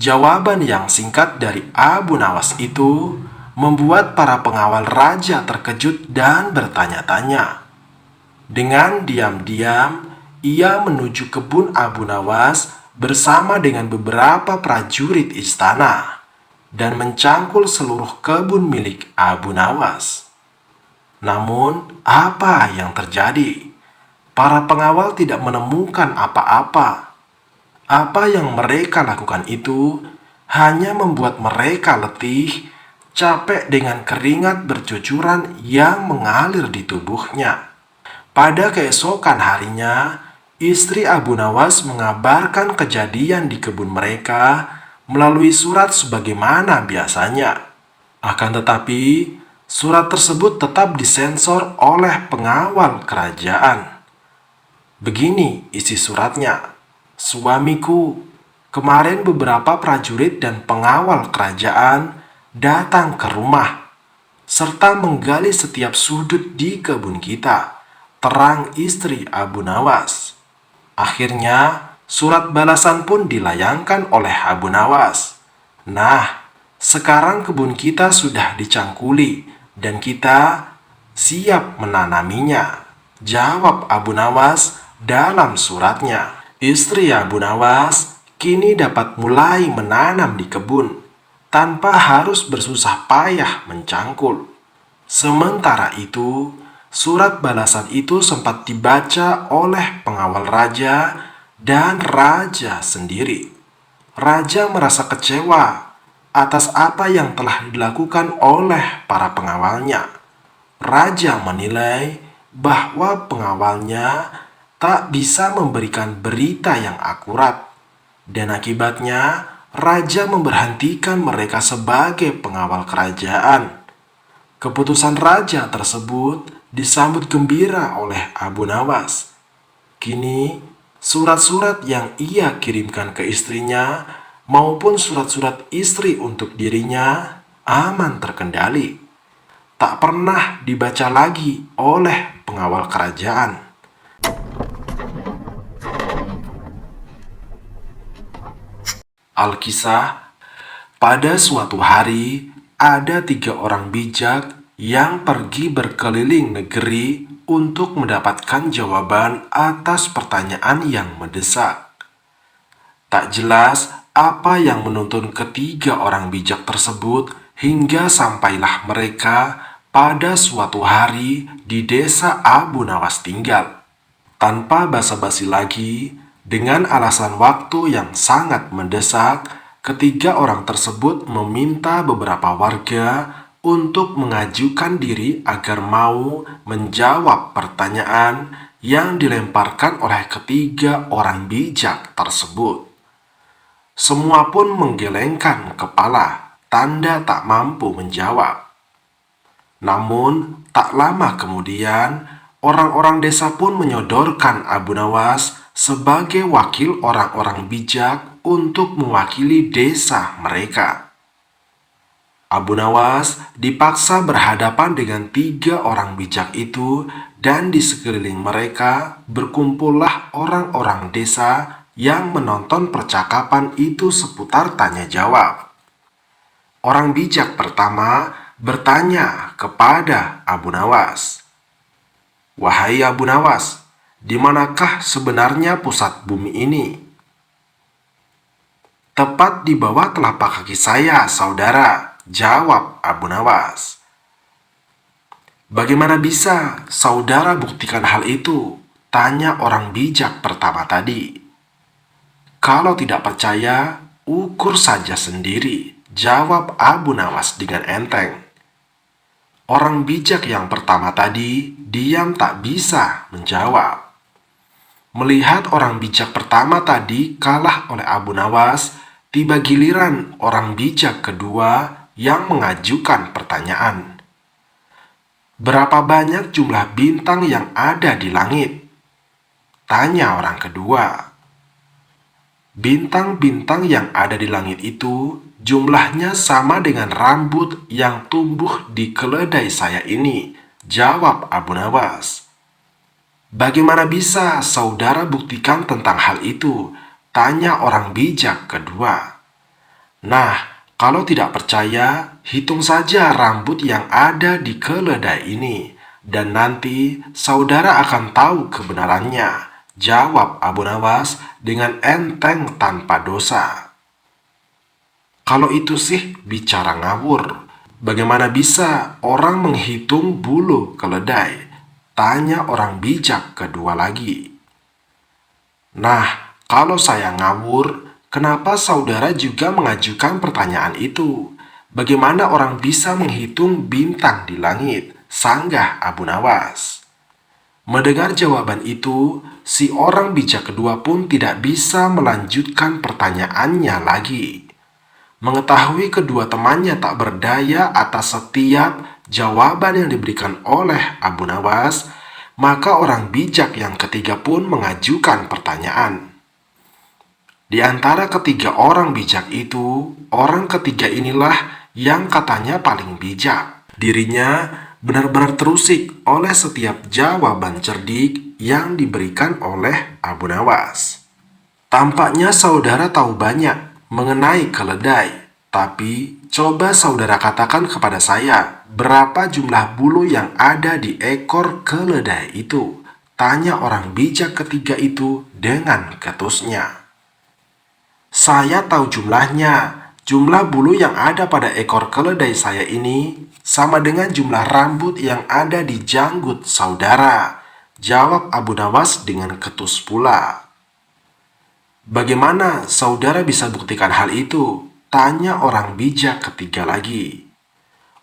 Jawaban yang singkat dari Abu Nawas itu membuat para pengawal raja terkejut dan bertanya-tanya. Dengan diam-diam, ia menuju kebun Abu Nawas bersama dengan beberapa prajurit istana dan mencangkul seluruh kebun milik Abu Nawas. Namun, apa yang terjadi? Para pengawal tidak menemukan apa-apa. Apa yang mereka lakukan itu hanya membuat mereka letih, capek dengan keringat bercucuran yang mengalir di tubuhnya. Pada keesokan harinya, istri Abu Nawas mengabarkan kejadian di kebun mereka melalui surat sebagaimana biasanya. Akan tetapi, surat tersebut tetap disensor oleh pengawal kerajaan. Begini isi suratnya. Suamiku, kemarin beberapa prajurit dan pengawal kerajaan datang ke rumah serta menggali setiap sudut di kebun kita, terang istri Abu Nawas. Akhirnya, surat balasan pun dilayangkan oleh Abu Nawas. Nah, sekarang kebun kita sudah dicangkuli dan kita siap menanaminya, jawab Abu Nawas dalam suratnya. Istri Abu Nawas kini dapat mulai menanam di kebun tanpa harus bersusah payah mencangkul. Sementara itu, surat balasan itu sempat dibaca oleh pengawal raja dan raja sendiri. Raja merasa kecewa atas apa yang telah dilakukan oleh para pengawalnya. Raja menilai bahwa pengawalnya tak bisa memberikan berita yang akurat, dan akibatnya raja memberhentikan mereka sebagai pengawal kerajaan. Keputusan raja tersebut disambut gembira oleh Abu Nawas. Kini, surat-surat yang ia kirimkan ke istrinya maupun surat-surat istri untuk dirinya aman terkendali. Tak pernah dibaca lagi oleh pengawal kerajaan. Alkisah, pada suatu hari ada 3 orang bijak yang pergi berkeliling negeri untuk mendapatkan jawaban atas pertanyaan yang mendesak. Tak jelas apa yang menuntun ketiga orang bijak tersebut hingga sampailah mereka pada suatu hari di desa Abu Nawas tinggal. Tanpa basa-basi lagi, dengan alasan waktu yang sangat mendesak, ketiga orang tersebut meminta beberapa warga untuk mengajukan diri agar mau menjawab pertanyaan yang dilemparkan oleh ketiga orang bijak tersebut. Semua pun menggelengkan kepala, tanda tak mampu menjawab. Namun, tak lama kemudian, orang-orang desa pun menyodorkan Abu Nawas sebagai wakil orang-orang bijak untuk mewakili desa mereka. Abu Nawas dipaksa berhadapan dengan 3 orang bijak itu, dan di sekeliling mereka berkumpullah orang-orang desa yang menonton percakapan itu seputar tanya jawab. Orang bijak pertama bertanya kepada Abu Nawas, "Wahai Abu Nawas, di manakah sebenarnya pusat bumi ini?" "Tepat di bawah telapak kaki saya, saudara," jawab Abu Nawas. "Bagaimana bisa saudara buktikan hal itu?" tanya orang bijak pertama tadi. "Kalau tidak percaya, ukur saja sendiri," jawab Abu Nawas dengan enteng. Orang bijak yang pertama tadi diam tak bisa menjawab. Melihat orang bijak pertama tadi kalah oleh Abu Nawas, tiba giliran orang bijak kedua yang mengajukan pertanyaan. "Berapa banyak jumlah bintang yang ada di langit?" tanya orang kedua. "Bintang-bintang yang ada di langit itu jumlahnya sama dengan rambut yang tumbuh di keledai saya ini," jawab Abu Nawas. "Bagaimana bisa saudara buktikan tentang hal itu?" tanya orang bijak kedua. "Nah, kalau tidak percaya, hitung saja rambut yang ada di keledai ini," dan nanti saudara akan tahu kebenarannya, jawab Abu Nawas dengan enteng tanpa dosa. Kalau itu sih bicara ngawur. Bagaimana bisa orang menghitung bulu keledai? Tanya orang bijak kedua lagi. Nah, kalau saya ngawur, kenapa saudara juga mengajukan pertanyaan itu? Bagaimana orang bisa menghitung bintang di langit? Sanggah Abu Nawas. Mendengar jawaban itu, si orang bijak kedua pun tidak bisa melanjutkan pertanyaannya lagi. Mengetahui kedua temannya tak berdaya atas setiap jawaban yang diberikan oleh Abu Nawas, maka orang bijak yang ketiga pun mengajukan pertanyaan. Di antara ketiga orang bijak itu, orang ketiga inilah yang katanya paling bijak. Dirinya benar-benar terusik oleh setiap jawaban cerdik yang diberikan oleh Abu Nawas. Tampaknya saudara tahu banyak mengenai keledai, tapi coba saudara katakan kepada saya, berapa jumlah bulu yang ada di ekor keledai itu? Tanya orang bijak ketiga itu dengan ketusnya. Saya tahu jumlahnya. Jumlah bulu yang ada pada ekor keledai saya ini sama dengan jumlah rambut yang ada di janggut saudara, jawab Abu Nawas dengan ketus pula. Bagaimana saudara bisa buktikan hal itu? Tanya orang bijak ketiga lagi.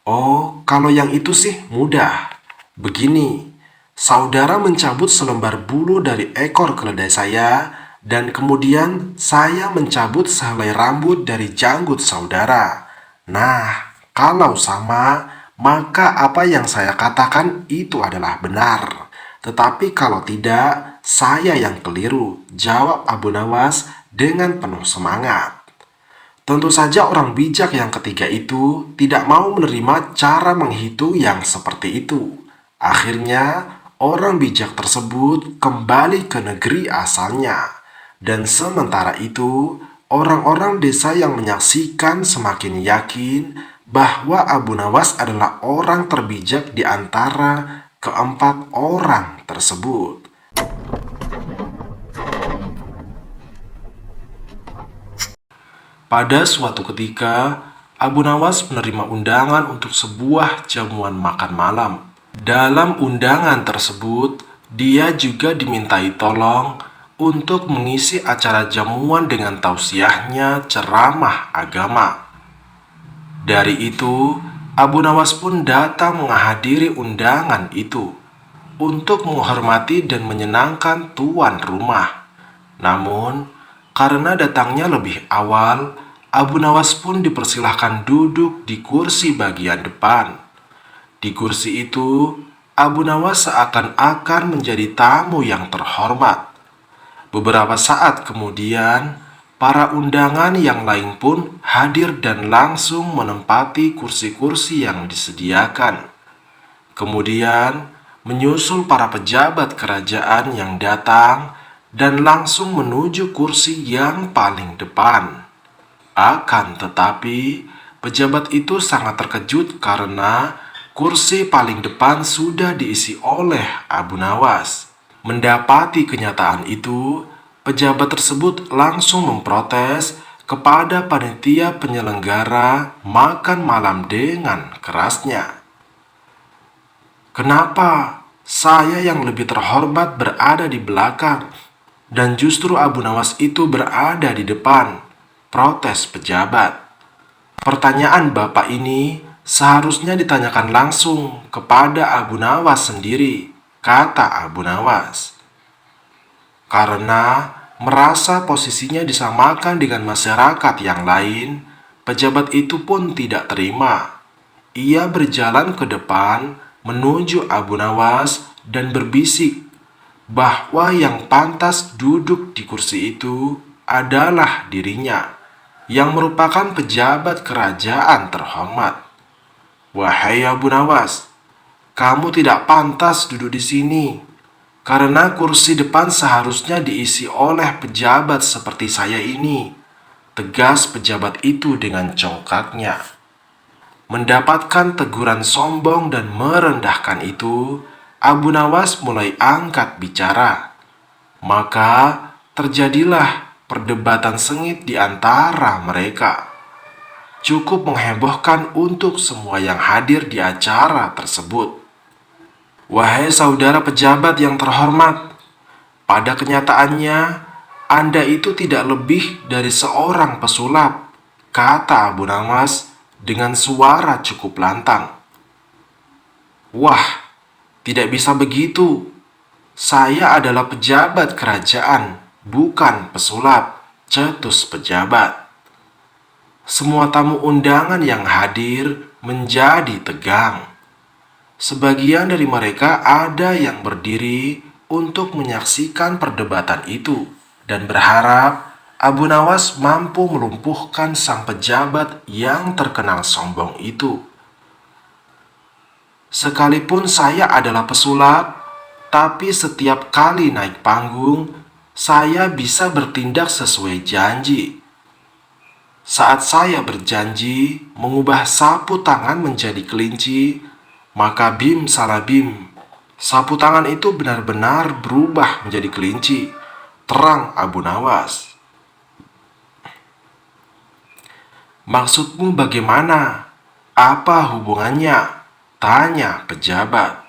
Oh, kalau yang itu sih mudah. Begini, saudara mencabut selembar bulu dari ekor keledai saya, dan kemudian saya mencabut sehelai rambut dari janggut saudara. Nah, kalau sama, maka apa yang saya katakan itu adalah benar. Tetapi kalau tidak, saya yang keliru, jawab Abu Nawas dengan penuh semangat. Tentu saja orang bijak yang ketiga itu tidak mau menerima cara menghitung yang seperti itu. Akhirnya, orang bijak tersebut kembali ke negeri asalnya. Dan sementara itu, orang-orang desa yang menyaksikan semakin yakin bahwa Abu Nawas adalah orang terbijak di antara keempat orang tersebut. Pada suatu ketika, Abu Nawas menerima undangan untuk sebuah jamuan makan malam. Dalam undangan tersebut, dia juga dimintai tolong untuk mengisi acara jamuan dengan tausiahnya ceramah agama. Dari itu, Abu Nawas pun datang menghadiri undangan itu untuk menghormati dan menyenangkan tuan rumah. Namun, karena datangnya lebih awal, Abu Nawas pun dipersilahkan duduk di kursi bagian depan. Di kursi itu, Abu Nawas seakan-akan menjadi tamu yang terhormat. Beberapa saat kemudian, para undangan yang lain pun hadir dan langsung menempati kursi-kursi yang disediakan. Kemudian, menyusul para pejabat kerajaan yang datang dan langsung menuju kursi yang paling depan. Akan tetapi, pejabat itu sangat terkejut karena kursi paling depan sudah diisi oleh Abu Nawas. Mendapati kenyataan itu, pejabat tersebut langsung memprotes kepada panitia penyelenggara makan malam dengan kerasnya. Kenapa saya yang lebih terhormat berada di belakang dan justru Abu Nawas itu berada di depan? Protes pejabat. Pertanyaan Bapak ini seharusnya ditanyakan langsung kepada Abu Nawas sendiri, kata Abu Nawas. Karena merasa posisinya disamakan dengan masyarakat yang lain, pejabat itu pun tidak terima. Ia berjalan ke depan menuju Abu Nawas dan berbisik bahwa yang pantas duduk di kursi itu adalah dirinya, yang merupakan pejabat kerajaan terhormat. Wahai Abu Nawas, kamu tidak pantas duduk di sini, karena kursi depan seharusnya diisi oleh pejabat seperti saya ini, tegas pejabat itu dengan congkaknya. Mendapatkan teguran sombong dan merendahkan itu, Abu Nawas mulai angkat bicara. Maka terjadilah perdebatan sengit di antara mereka. Cukup menghebohkan untuk semua yang hadir di acara tersebut. Wahai saudara pejabat yang terhormat, pada kenyataannya Anda itu tidak lebih dari seorang pesulap, kata Abu Nawas dengan suara cukup lantang. Wah, tidak bisa begitu. Saya adalah pejabat kerajaan, bukan pesulap, cetus pejabat. Semua tamu undangan yang hadir menjadi tegang. Sebagian dari mereka ada yang berdiri untuk menyaksikan perdebatan itu dan berharap Abu Nawas mampu melumpuhkan sang pejabat yang terkenal sombong itu. Sekalipun saya adalah pesulap, tapi setiap kali naik panggung, saya bisa bertindak sesuai janji. Saat saya berjanji mengubah sapu tangan menjadi kelinci, maka bim salah bim. Sapu tangan itu benar-benar berubah menjadi kelinci, terang Abu Nawas. Maksudmu bagaimana? Apa hubungannya? Tanya pejabat.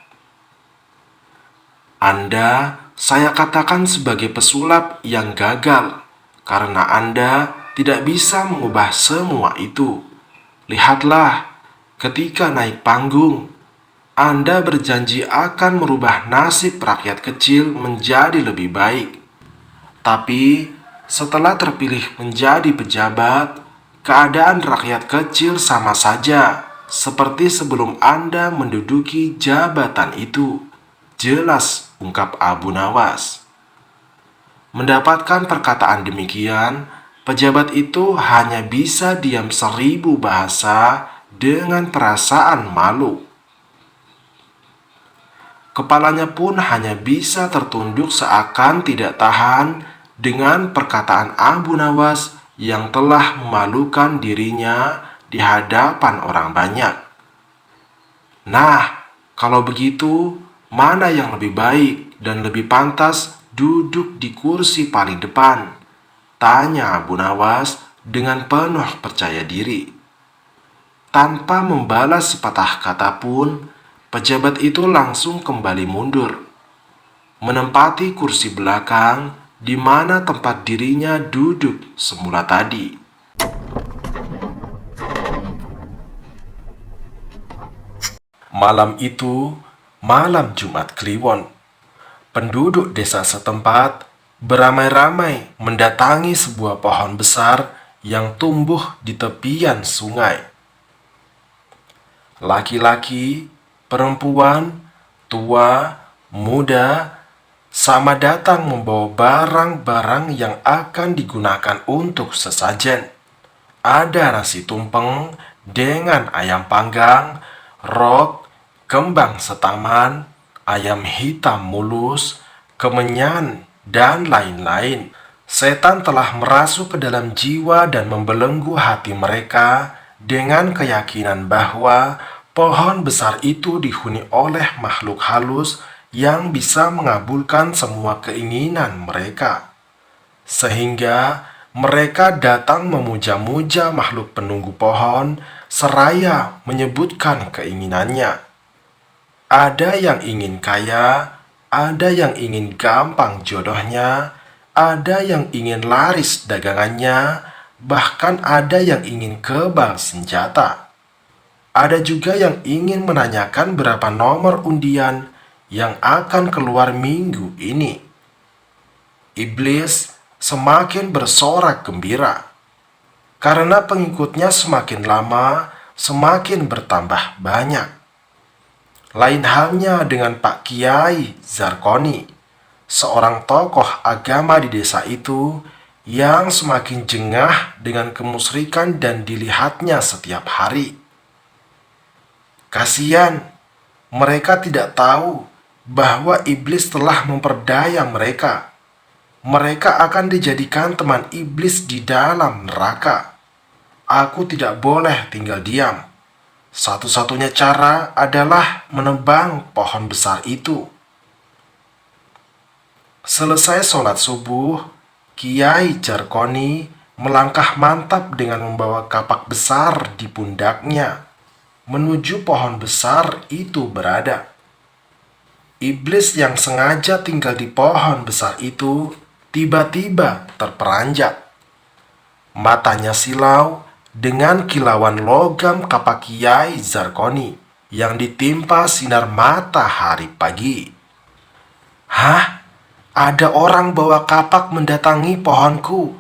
Anda saya katakan sebagai pesulap yang gagal karena Anda tidak bisa mengubah semua itu. Lihatlah, ketika naik panggung, Anda berjanji akan merubah nasib rakyat kecil menjadi lebih baik. Tapi setelah terpilih menjadi pejabat, keadaan rakyat kecil sama saja seperti sebelum Anda menduduki jabatan itu. Jelas, ungkap Abu Nawas. Mendapatkan perkataan demikian, pejabat itu hanya bisa diam 1000 bahasa dengan perasaan malu. Kepalanya pun hanya bisa tertunduk seakan tidak tahan dengan perkataan Abu Nawas yang telah memalukan dirinya di hadapan orang banyak. Nah, kalau begitu, mana yang lebih baik dan lebih pantas duduk di kursi paling depan? Tanya Abu Nawas dengan penuh percaya diri. Tanpa membalas sepatah kata pun, pejabat itu langsung kembali mundur, menempati kursi belakang di mana tempat dirinya duduk semula tadi. Malam itu, malam Jumat Kliwon, penduduk desa setempat beramai-ramai mendatangi sebuah pohon besar yang tumbuh di tepian sungai. Laki-laki, perempuan, tua, muda, sama datang membawa barang-barang yang akan digunakan untuk sesajen. Ada nasi tumpeng dengan ayam panggang, rot, kembang setaman, ayam hitam mulus, kemenyan, dan lain-lain. Setan telah merasuk ke dalam jiwa dan membelenggu hati mereka dengan keyakinan bahwa pohon besar itu dihuni oleh makhluk halus yang bisa mengabulkan semua keinginan mereka. Sehingga mereka datang memuja-muja makhluk penunggu pohon seraya menyebutkan keinginannya. Ada yang ingin kaya, ada yang ingin gampang jodohnya, ada yang ingin laris dagangannya, bahkan ada yang ingin kebal senjata. Ada juga yang ingin menanyakan berapa nomor undian yang akan keluar minggu ini. Iblis semakin bersorak gembira, karena pengikutnya semakin lama semakin bertambah banyak. Lain halnya dengan Pak Kiai Zarkoni, seorang tokoh agama di desa itu yang semakin jengah dengan kemusyrikan dan dilihatnya setiap hari. Kasihan, mereka tidak tahu bahwa iblis telah memperdaya mereka. Mereka akan dijadikan teman iblis di dalam neraka. Aku tidak boleh tinggal diam. Satu-satunya cara adalah menebang pohon besar itu. Selesai sholat subuh, Kiai Jarkoni melangkah mantap dengan membawa kapak besar di pundaknya menuju pohon besar itu berada. Iblis yang sengaja tinggal di pohon besar itu tiba-tiba terperanjat. Matanya silau dengan kilauan logam kapak Kiai Zarkoni yang ditimpa sinar matahari pagi. Hah? Ada orang bawa kapak mendatangi pohonku.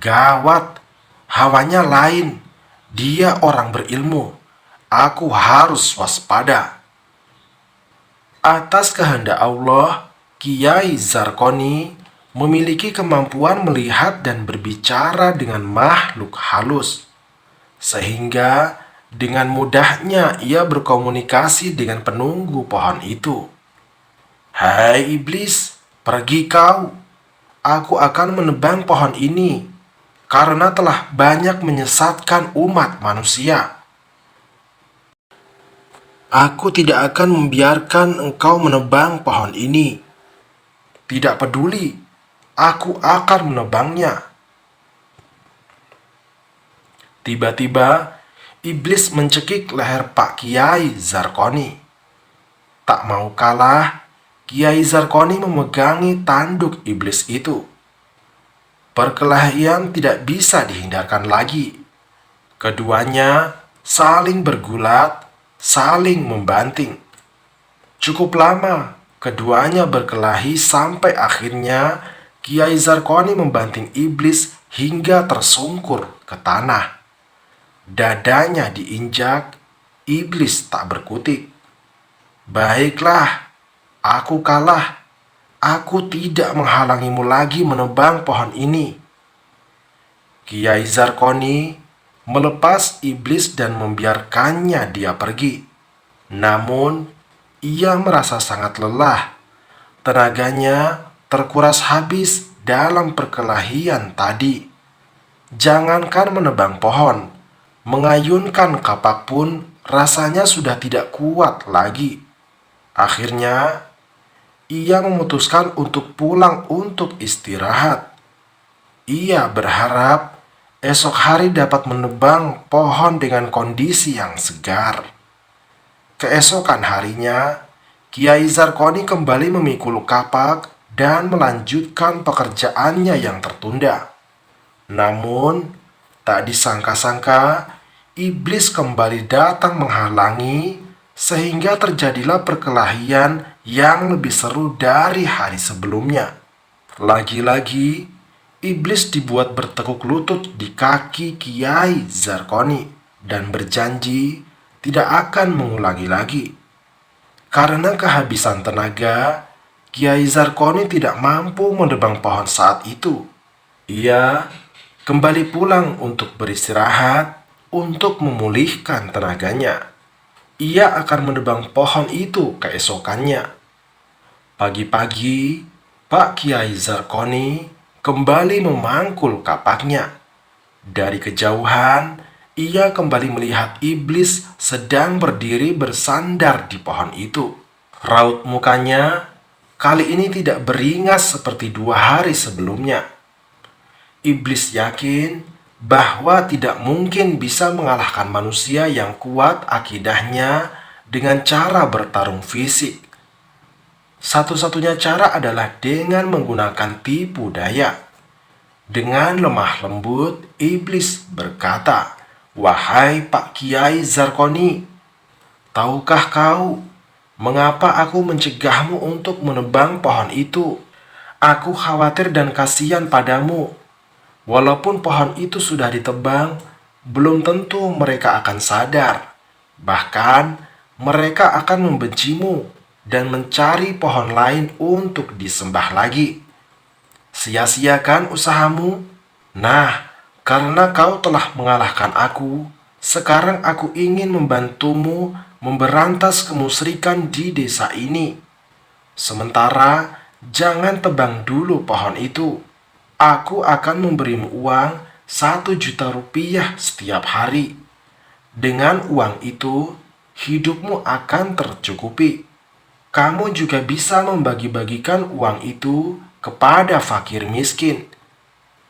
Gawat, hawanya lain. Dia orang berilmu. Aku harus waspada. Atas kehendak Allah, Kiai Zarkoni memiliki kemampuan melihat dan berbicara dengan makhluk halus. Sehingga dengan mudahnya ia berkomunikasi dengan penunggu pohon itu. Hai iblis, pergi kau. Aku akan menebang pohon ini karena telah banyak menyesatkan umat manusia. Aku tidak akan membiarkan engkau menebang pohon ini. Tidak peduli, aku akan menebangnya. Tiba-tiba, iblis mencekik leher Pak Kiai Zarkoni. Tak mau kalah, Kiai Zarkoni memegangi tanduk iblis itu. Perkelahian tidak bisa dihindarkan lagi. Keduanya saling bergulat, saling membanting. Cukup lama keduanya berkelahi sampai akhirnya Kiai Zarkoni membanting iblis hingga tersungkur ke tanah. Dadanya diinjak, iblis tak berkutik. Baiklah, aku kalah. Aku tidak menghalangimu lagi menebang pohon ini. Kiai Zarkoni melepas iblis dan membiarkannya dia pergi. Namun, ia merasa sangat lelah. Tenaganya terkuras habis dalam perkelahian tadi. Jangankan menebang pohon, mengayunkan kapak pun rasanya sudah tidak kuat lagi. Akhirnya, ia memutuskan untuk pulang untuk istirahat. Ia berharap esok hari dapat menebang pohon dengan kondisi yang segar. Keesokan harinya, Kiai Zarkoni kembali memikul kapak dan melanjutkan pekerjaannya yang tertunda. Namun, tak disangka-sangka, iblis kembali datang menghalangi sehingga terjadilah perkelahian yang lebih seru dari hari sebelumnya. Lagi-lagi, iblis dibuat bertekuk lutut di kaki Kiai Zarkoni dan berjanji tidak akan mengulangi lagi. Karena kehabisan tenaga, Kiai Zarkoni tidak mampu menebang pohon saat itu. Ia kembali pulang untuk beristirahat untuk memulihkan tenaganya. Ia akan menebang pohon itu keesokannya. Pagi-pagi, Pak Kiai Zarkoni kembali memangkul kapaknya. Dari kejauhan, ia kembali melihat iblis sedang berdiri bersandar di pohon itu. Raut mukanya kali ini tidak beringas seperti 2 hari sebelumnya. Iblis yakin bahwa tidak mungkin bisa mengalahkan manusia yang kuat akidahnya dengan cara bertarung fisik. Satu-satunya cara adalah dengan menggunakan tipu daya. Dengan lemah lembut, iblis berkata, "Wahai Pak Kiai Zarkoni, tahukah kau mengapa aku mencegahmu untuk menebang pohon itu? Aku khawatir dan kasihan padamu. Walaupun pohon itu sudah ditebang, belum tentu mereka akan sadar. Bahkan, mereka akan membencimu dan mencari pohon lain untuk disembah lagi. Sia-siakan usahamu? Nah, karena kau telah mengalahkan aku, sekarang aku ingin membantumu memberantas kemusyrikan di desa ini. Sementara, jangan tebang dulu pohon itu. Aku akan memberimu uang 1 juta rupiah setiap hari. Dengan uang itu, hidupmu akan tercukupi. Kamu juga bisa membagi-bagikan uang itu kepada fakir miskin.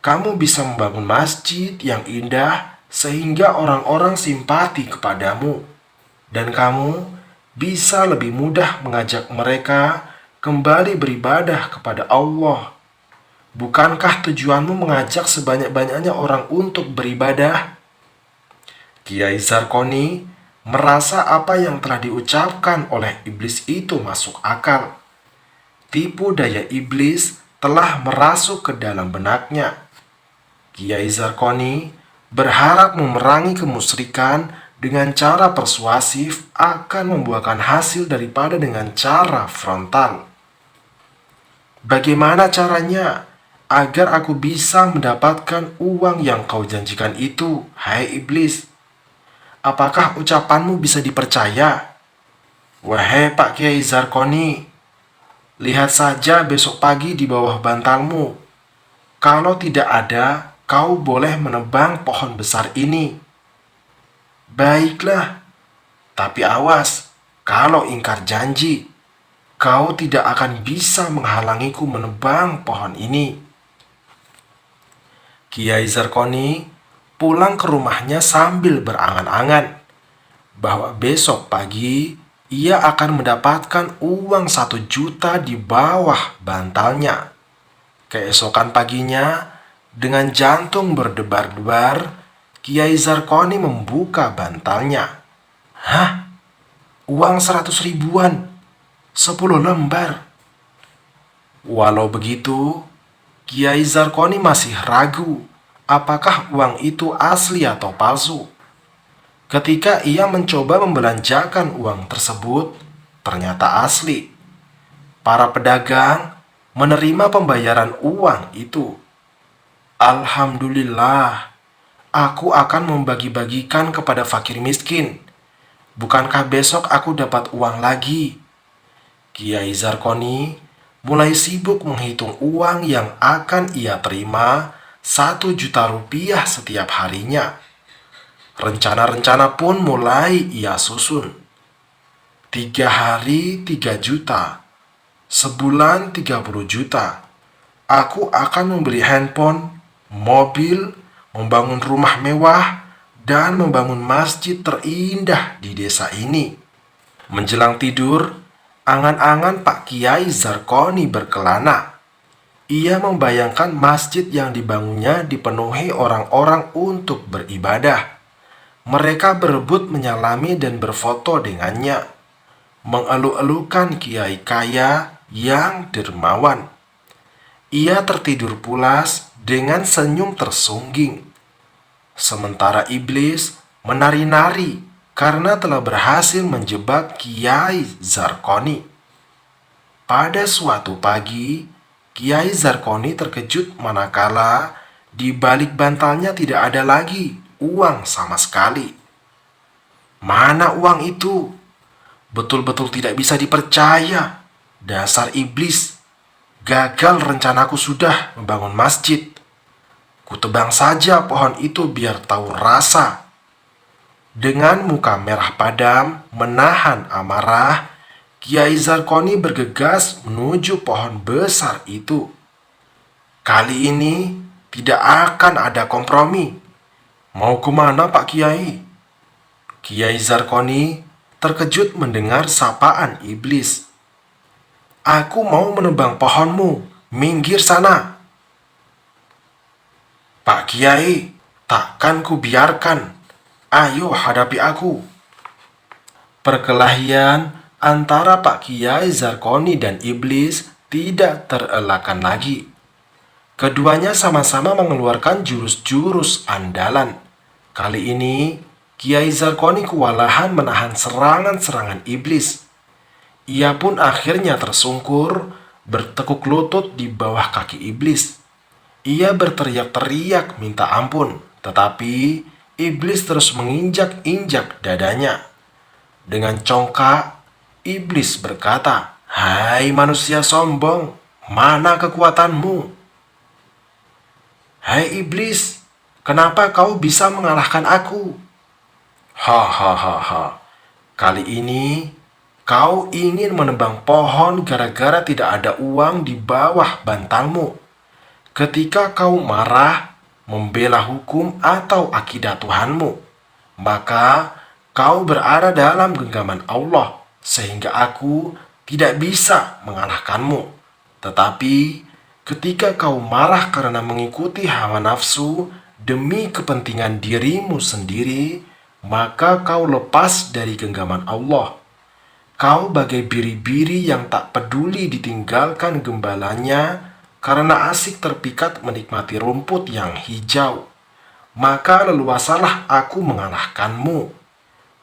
Kamu bisa membangun masjid yang indah sehingga orang-orang simpati kepadamu. Dan kamu bisa lebih mudah mengajak mereka kembali beribadah kepada Allah. Bukankah tujuanmu mengajak sebanyak-banyaknya orang untuk beribadah? Kiai Zarkoni merasa apa yang telah diucapkan oleh iblis itu masuk akal. Tipu daya iblis telah merasuk ke dalam benaknya. Kiai Zarkoni berharap memerangi kemusyrikan dengan cara persuasif akan membuahkan hasil daripada dengan cara frontal. Bagaimana caranya agar aku bisa mendapatkan uang yang kau janjikan itu, hai iblis? Apakah ucapanmu bisa dipercaya? Wahai Pak Kiai Zarkoni, lihat saja besok pagi di bawah bantalmu. Kalau tidak ada, kau boleh menebang pohon besar ini. Baiklah, tapi awas, kalau ingkar janji, kau tidak akan bisa menghalangiku menebang pohon ini. Kiai Zarkoni pulang ke rumahnya sambil berangan-angan bahwa besok pagi ia akan mendapatkan uang 1 juta di bawah bantalnya. Keesokan paginya, dengan jantung berdebar-debar, Kiai Zarkoni membuka bantalnya. Hah? Uang 100 ribuan? 10 lembar? Walau begitu, Kiai Zarkoni masih ragu apakah uang itu asli atau palsu. Ketika ia mencoba membelanjakan uang tersebut, ternyata asli. Para pedagang menerima pembayaran uang itu. Alhamdulillah, aku akan membagi-bagikan kepada fakir miskin. Bukankah besok aku dapat uang lagi? Kiai Zarkoni mulai sibuk menghitung uang yang akan ia terima 1 juta rupiah setiap harinya. Rencana-rencana pun mulai ia susun. 3 hari 3 juta, sebulan 30 juta. Aku akan membeli handphone, mobil, membangun rumah mewah, dan membangun masjid terindah di desa ini. Menjelang tidur, angan-angan Pak Kiai Zarkoni berkelana. Ia membayangkan masjid yang dibangunnya dipenuhi orang-orang untuk beribadah. Mereka berebut menyalami dan berfoto dengannya, mengeluh-elukan kiai kaya yang dermawan. Ia tertidur pulas dengan senyum tersungging. Sementara iblis menari-nari karena telah berhasil menjebak Kiai Zarkoni. Pada suatu pagi, Kiai Zarkoni terkejut manakala di balik bantalnya tidak ada lagi uang sama sekali. Mana uang itu? Betul-betul tidak bisa dipercaya. Dasar iblis. Gagal rencanaku sudah membangun masjid. Kutebang saja pohon itu biar tahu rasa. Dengan muka merah padam, menahan amarah, Kiai Zarkoni bergegas menuju pohon besar itu. Kali ini tidak akan ada kompromi. Mau kemana Pak Kiai? Kiai Zarkoni terkejut mendengar sapaan iblis. Aku mau menebang pohonmu, minggir sana. Pak Kiai, takkan ku biarkan. Ayo hadapi aku. Perkelahian antara Pak Kiai Zarkoni dan iblis tidak terelakkan lagi. Keduanya sama-sama mengeluarkan jurus-jurus andalan. Kali ini, Kiai Zarkoni kewalahan menahan serangan-serangan iblis. Ia pun akhirnya tersungkur, bertekuk lutut di bawah kaki iblis. Ia berteriak-teriak minta ampun, tetapi iblis terus menginjak-injak dadanya. Dengan congkak, iblis berkata, "Hai manusia sombong, mana kekuatanmu?" "Hai iblis, kenapa kau bisa mengalahkan aku?" Hahaha, kali ini kau ingin menebang pohon gara-gara tidak ada uang di bawah bantangmu. Ketika kau marah, membela hukum atau akidah Tuhanmu, maka kau berada dalam genggaman Allah, sehingga aku tidak bisa mengalahkanmu. Tetapi ketika kau marah karena mengikuti hawa nafsu demi kepentingan dirimu sendiri, maka kau lepas dari genggaman Allah. Kau bagai biri-biri yang tak peduli ditinggalkan gembalanya karena asik terpikat menikmati rumput yang hijau. Maka leluasalah aku mengalahkanmu.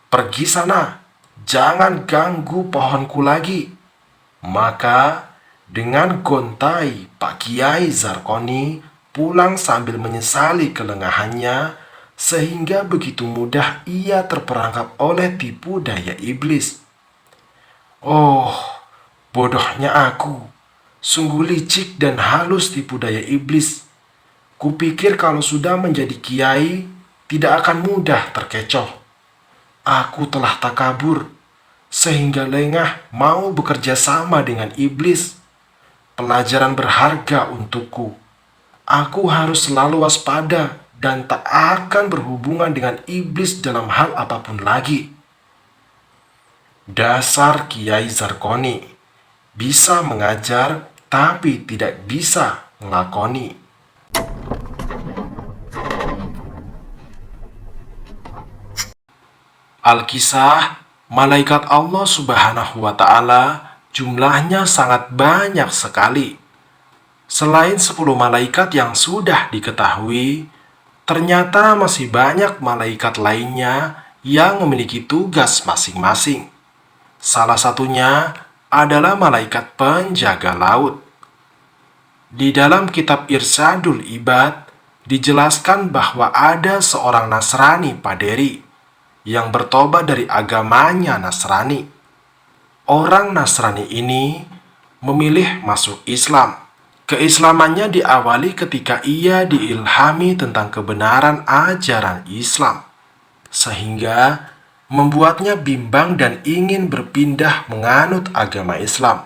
Pergi sana, jangan ganggu pohonku lagi. Maka dengan gontai Pak Kiai Zarkoni pulang sambil menyesali kelengahannya, sehingga begitu mudah ia terperangkap oleh tipu daya iblis. Oh, bodohnya aku. Sungguh licik dan halus tipu daya iblis. Kupikir kalau sudah menjadi kiai, tidak akan mudah terkecoh. Aku telah takabur, sehingga lengah mau bekerja sama dengan iblis. Pelajaran berharga untukku. Aku harus selalu waspada dan tak akan berhubungan dengan iblis dalam hal apapun lagi. Dasar Kiai Zarkoni, bisa mengajar tapi tidak bisa ngelakoni. Alkisah, malaikat Allah Subhanahu wa Ta'ala jumlahnya sangat banyak sekali. Selain 10 malaikat yang sudah diketahui, ternyata masih banyak malaikat lainnya yang memiliki tugas masing-masing. Salah satunya adalah malaikat penjaga laut. Di dalam kitab Irsadul Ibad dijelaskan bahwa ada seorang Nasrani Paderi yang bertobat dari agamanya Nasrani. Orang Nasrani ini memilih masuk Islam. Keislamannya diawali ketika ia diilhami tentang kebenaran ajaran Islam, sehingga membuatnya bimbang dan ingin berpindah menganut agama Islam.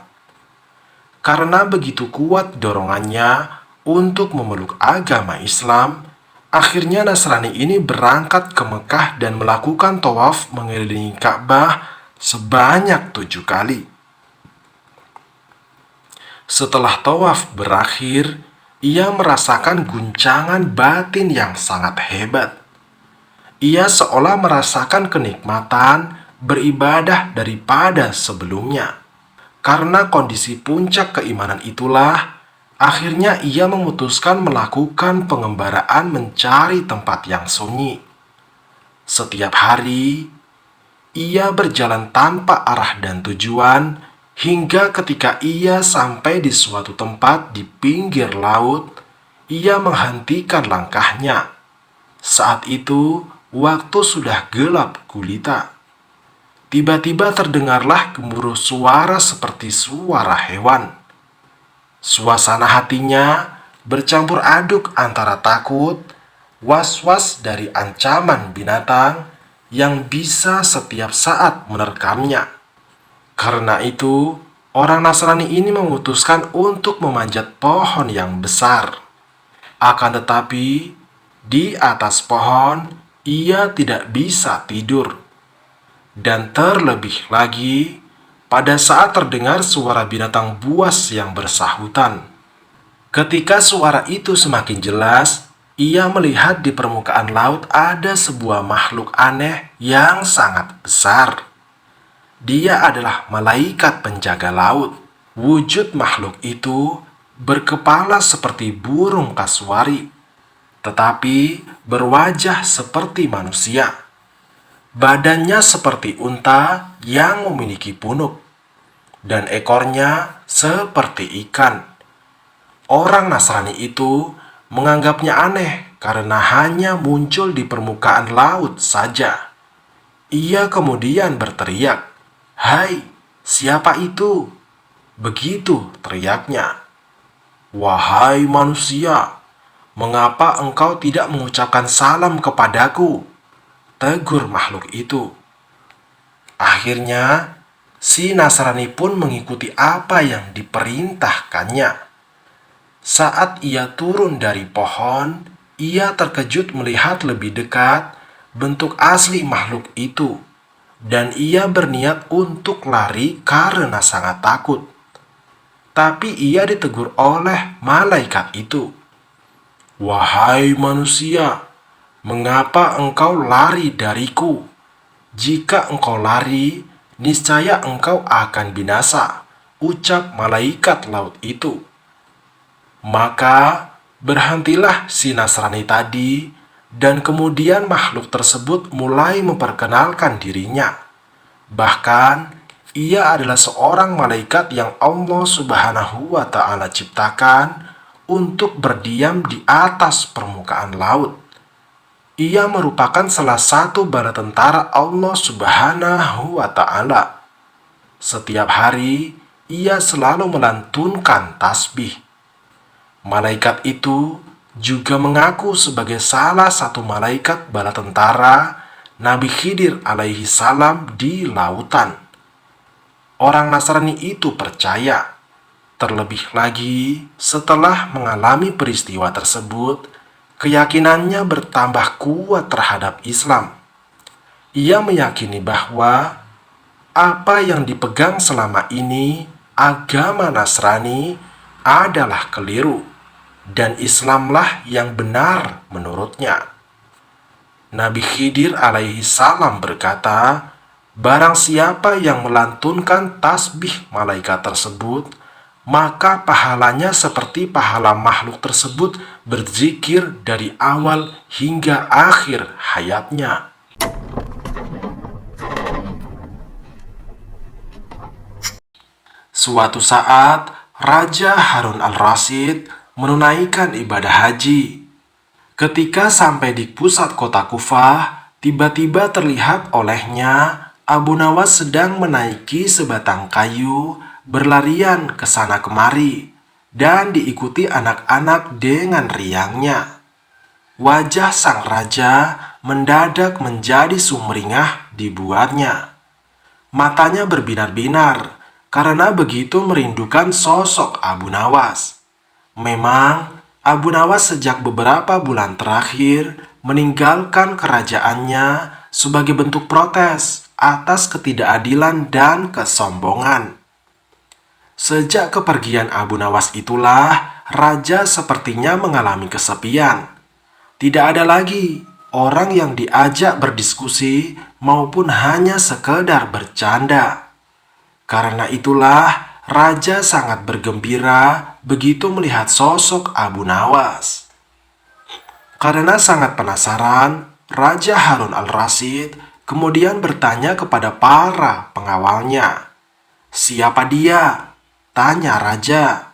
Karena begitu kuat dorongannya untuk memeluk agama Islam, akhirnya Nasrani ini berangkat ke Mekah dan melakukan tawaf mengelilingi Ka'bah sebanyak 7 kali. Setelah tawaf berakhir, ia merasakan guncangan batin yang sangat hebat. Ia seolah merasakan kenikmatan beribadah daripada sebelumnya. Karena kondisi puncak keimanan itulah, akhirnya ia memutuskan melakukan pengembaraan mencari tempat yang sunyi. Setiap hari, ia berjalan tanpa arah dan tujuan hingga ketika ia sampai di suatu tempat di pinggir laut, ia menghentikan langkahnya. Saat itu, waktu sudah gelap gulita. Tiba-tiba terdengarlah gemuruh suara seperti suara hewan. Suasana hatinya bercampur aduk antara takut, was-was dari ancaman binatang yang bisa setiap saat menerkamnya. Karena itu, orang Nasrani ini memutuskan untuk memanjat pohon yang besar. Akan tetapi, di atas pohon, ia tidak bisa tidur. Dan terlebih lagi, pada saat terdengar suara binatang buas yang bersahutan. Ketika suara itu semakin jelas, ia melihat di permukaan laut ada sebuah makhluk aneh yang sangat besar. Dia adalah malaikat penjaga laut. Wujud makhluk itu berkepala seperti burung kasuari, tetapi berwajah seperti manusia. Badannya seperti unta yang memiliki punuk, dan ekornya seperti ikan. Orang Nasrani itu menganggapnya aneh karena hanya muncul di permukaan laut saja. Ia kemudian berteriak, "Hai, siapa itu?" Begitu teriaknya. "Wahai manusia, mengapa engkau tidak mengucapkan salam kepadaku?" tegur makhluk itu. Akhirnya, si Nasrani pun mengikuti apa yang diperintahkannya. Saat ia turun dari pohon, ia terkejut melihat lebih dekat bentuk asli makhluk itu, dan ia berniat untuk lari karena sangat takut. Tapi ia ditegur oleh malaikat itu. "Wahai manusia, mengapa engkau lari dariku? Jika engkau lari, niscaya engkau akan binasa," ucap malaikat laut itu. Maka berhentilah si Nasrani tadi, dan kemudian makhluk tersebut mulai memperkenalkan dirinya. Bahkan, ia adalah seorang malaikat yang Allah Subhanahu wa Ta'ala ciptakan untuk berdiam di atas permukaan laut. Ia merupakan salah satu bala tentara Allah Subhanahu wa Ta'ala. Setiap hari, ia selalu melantunkan tasbih. Malaikat itu juga mengaku sebagai salah satu malaikat bala tentara Nabi Khidir alaihi salam di lautan. Orang Nasrani itu percaya. Terlebih lagi, setelah mengalami peristiwa tersebut, keyakinannya bertambah kuat terhadap Islam. Ia meyakini bahwa apa yang dipegang selama ini, agama Nasrani, adalah keliru, dan Islamlah yang benar menurutnya. Nabi Khidir alaihi salam berkata, "Barang siapa yang melantunkan tasbih malaikat tersebut, maka pahalanya seperti pahala makhluk tersebut berzikir dari awal hingga akhir hayatnya." Suatu saat, Raja Harun al-Rasyid menunaikan ibadah haji. Ketika sampai di pusat kota Kufah, tiba-tiba terlihat olehnya Abu Nawas sedang menaiki sebatang kayu, berlarian ke sana kemari, dan diikuti anak-anak dengan riangnya. Wajah sang raja mendadak menjadi sumringah dibuatnya. Matanya berbinar-binar karena begitu merindukan sosok Abu Nawas. Memang, Abu Nawas sejak beberapa bulan terakhir meninggalkan kerajaannya sebagai bentuk protes atas ketidakadilan dan kesombongan. Sejak kepergian Abu Nawas itulah, raja sepertinya mengalami kesepian. Tidak ada lagi orang yang diajak berdiskusi maupun hanya sekedar bercanda. Karena itulah, raja sangat bergembira begitu melihat sosok Abu Nawas. Karena sangat penasaran, Raja Harun al-Rasyid kemudian bertanya kepada para pengawalnya. "Siapa dia?" tanya raja.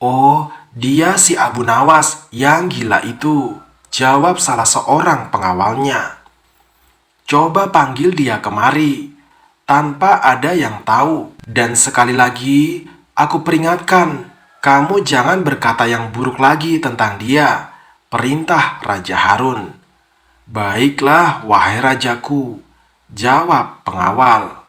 "Oh, dia si Abu Nawas yang gila itu," jawab salah seorang pengawalnya. "Coba panggil dia kemari." Tanpa ada yang tahu. "Dan sekali lagi, aku peringatkan, kamu jangan berkata yang buruk lagi tentang dia," perintah Raja Harun. "Baiklah, wahai rajaku," jawab pengawal.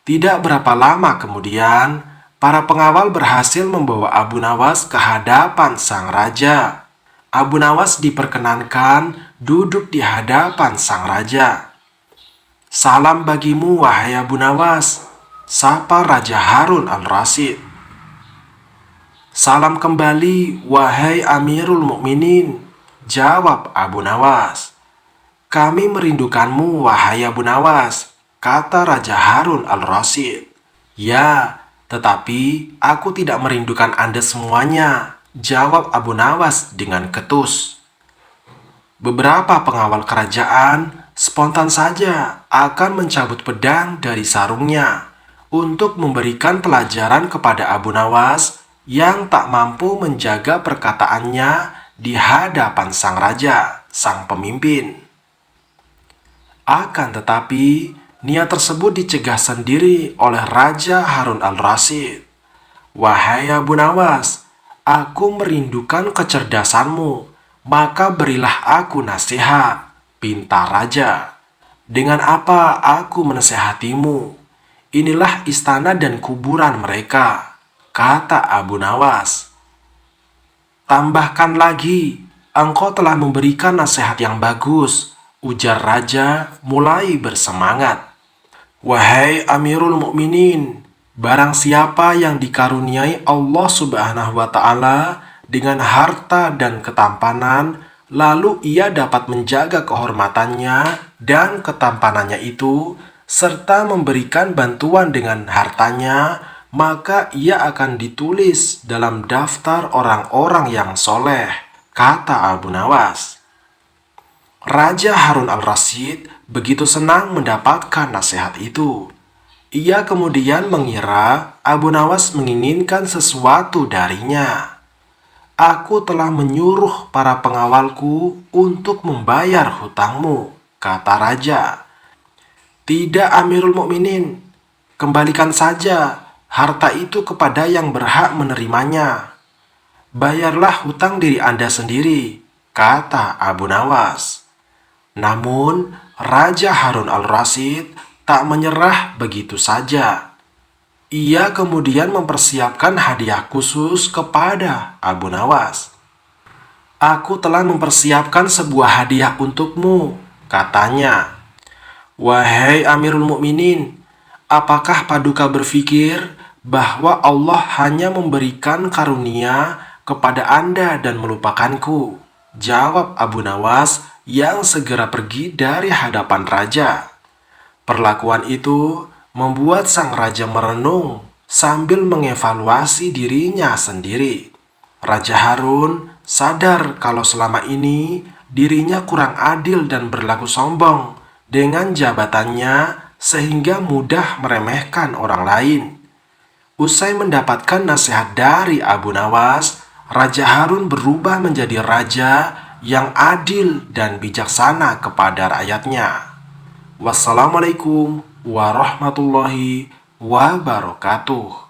Tidak berapa lama kemudian, para pengawal berhasil membawa Abu Nawas ke hadapan sang raja. Abu Nawas diperkenankan duduk di hadapan sang raja. "Salam bagimu, wahai Abu Nawas," sapa Raja Harun al-Rasyid. "Salam kembali, wahai Amirul Mukminin," jawab Abu Nawas. "Kami merindukanmu, wahai Abu Nawas," kata Raja Harun al-Rasyid. "Ya, tetapi aku tidak merindukan Anda semuanya," jawab Abu Nawas dengan ketus. Beberapa pengawal kerajaan spontan saja akan mencabut pedang dari sarungnya untuk memberikan pelajaran kepada Abu Nawas yang tak mampu menjaga perkataannya di hadapan sang raja, sang pemimpin. Akan tetapi, niat tersebut dicegah sendiri oleh Raja Harun al-Rasyid. "Wahai Abu Nawas, aku merindukan kecerdasanmu, maka berilah aku nasihat," pinta raja. Dengan apa aku menasehatimu? Inilah istana dan kuburan mereka, kata Abu Nawas. Tambahkan lagi, engkau telah memberikan nasihat yang bagus, ujar raja mulai bersemangat. Wahai Amirul Mukminin, barang siapa yang dikaruniai Allah Subhanahu wa Ta'ala dengan harta dan ketampanan, lalu ia dapat menjaga kehormatannya dan ketampanannya itu, serta memberikan bantuan dengan hartanya, maka ia akan ditulis dalam daftar orang-orang yang soleh, kata Abu Nawas. Raja Harun al-Rasyid begitu senang mendapatkan nasihat itu. Ia kemudian mengira Abu Nawas menginginkan sesuatu darinya. Aku telah menyuruh para pengawalku untuk membayar hutangmu, kata raja. Tidak, Amirul Mukminin, kembalikan saja harta itu kepada yang berhak menerimanya. Bayarlah hutang diri Anda sendiri, kata Abu Nawas. Namun, Raja Harun al-Rasyid tak menyerah begitu saja. Ia kemudian mempersiapkan hadiah khusus kepada Abu Nawas. Aku telah mempersiapkan sebuah hadiah untukmu, katanya. Wahai Amirul Mukminin, apakah Paduka berpikir bahwa Allah hanya memberikan karunia kepada Anda dan melupakanku? Jawab Abu Nawas yang segera pergi dari hadapan raja. Perlakuan itu membuat sang raja merenung sambil mengevaluasi dirinya sendiri. Raja Harun sadar kalau selama ini dirinya kurang adil dan berlaku sombong dengan jabatannya sehingga mudah meremehkan orang lain. Usai mendapatkan nasihat dari Abu Nawas, Raja Harun berubah menjadi raja yang adil dan bijaksana kepada rakyatnya. Wassalamualaikum warahmatullahi wabarakatuh.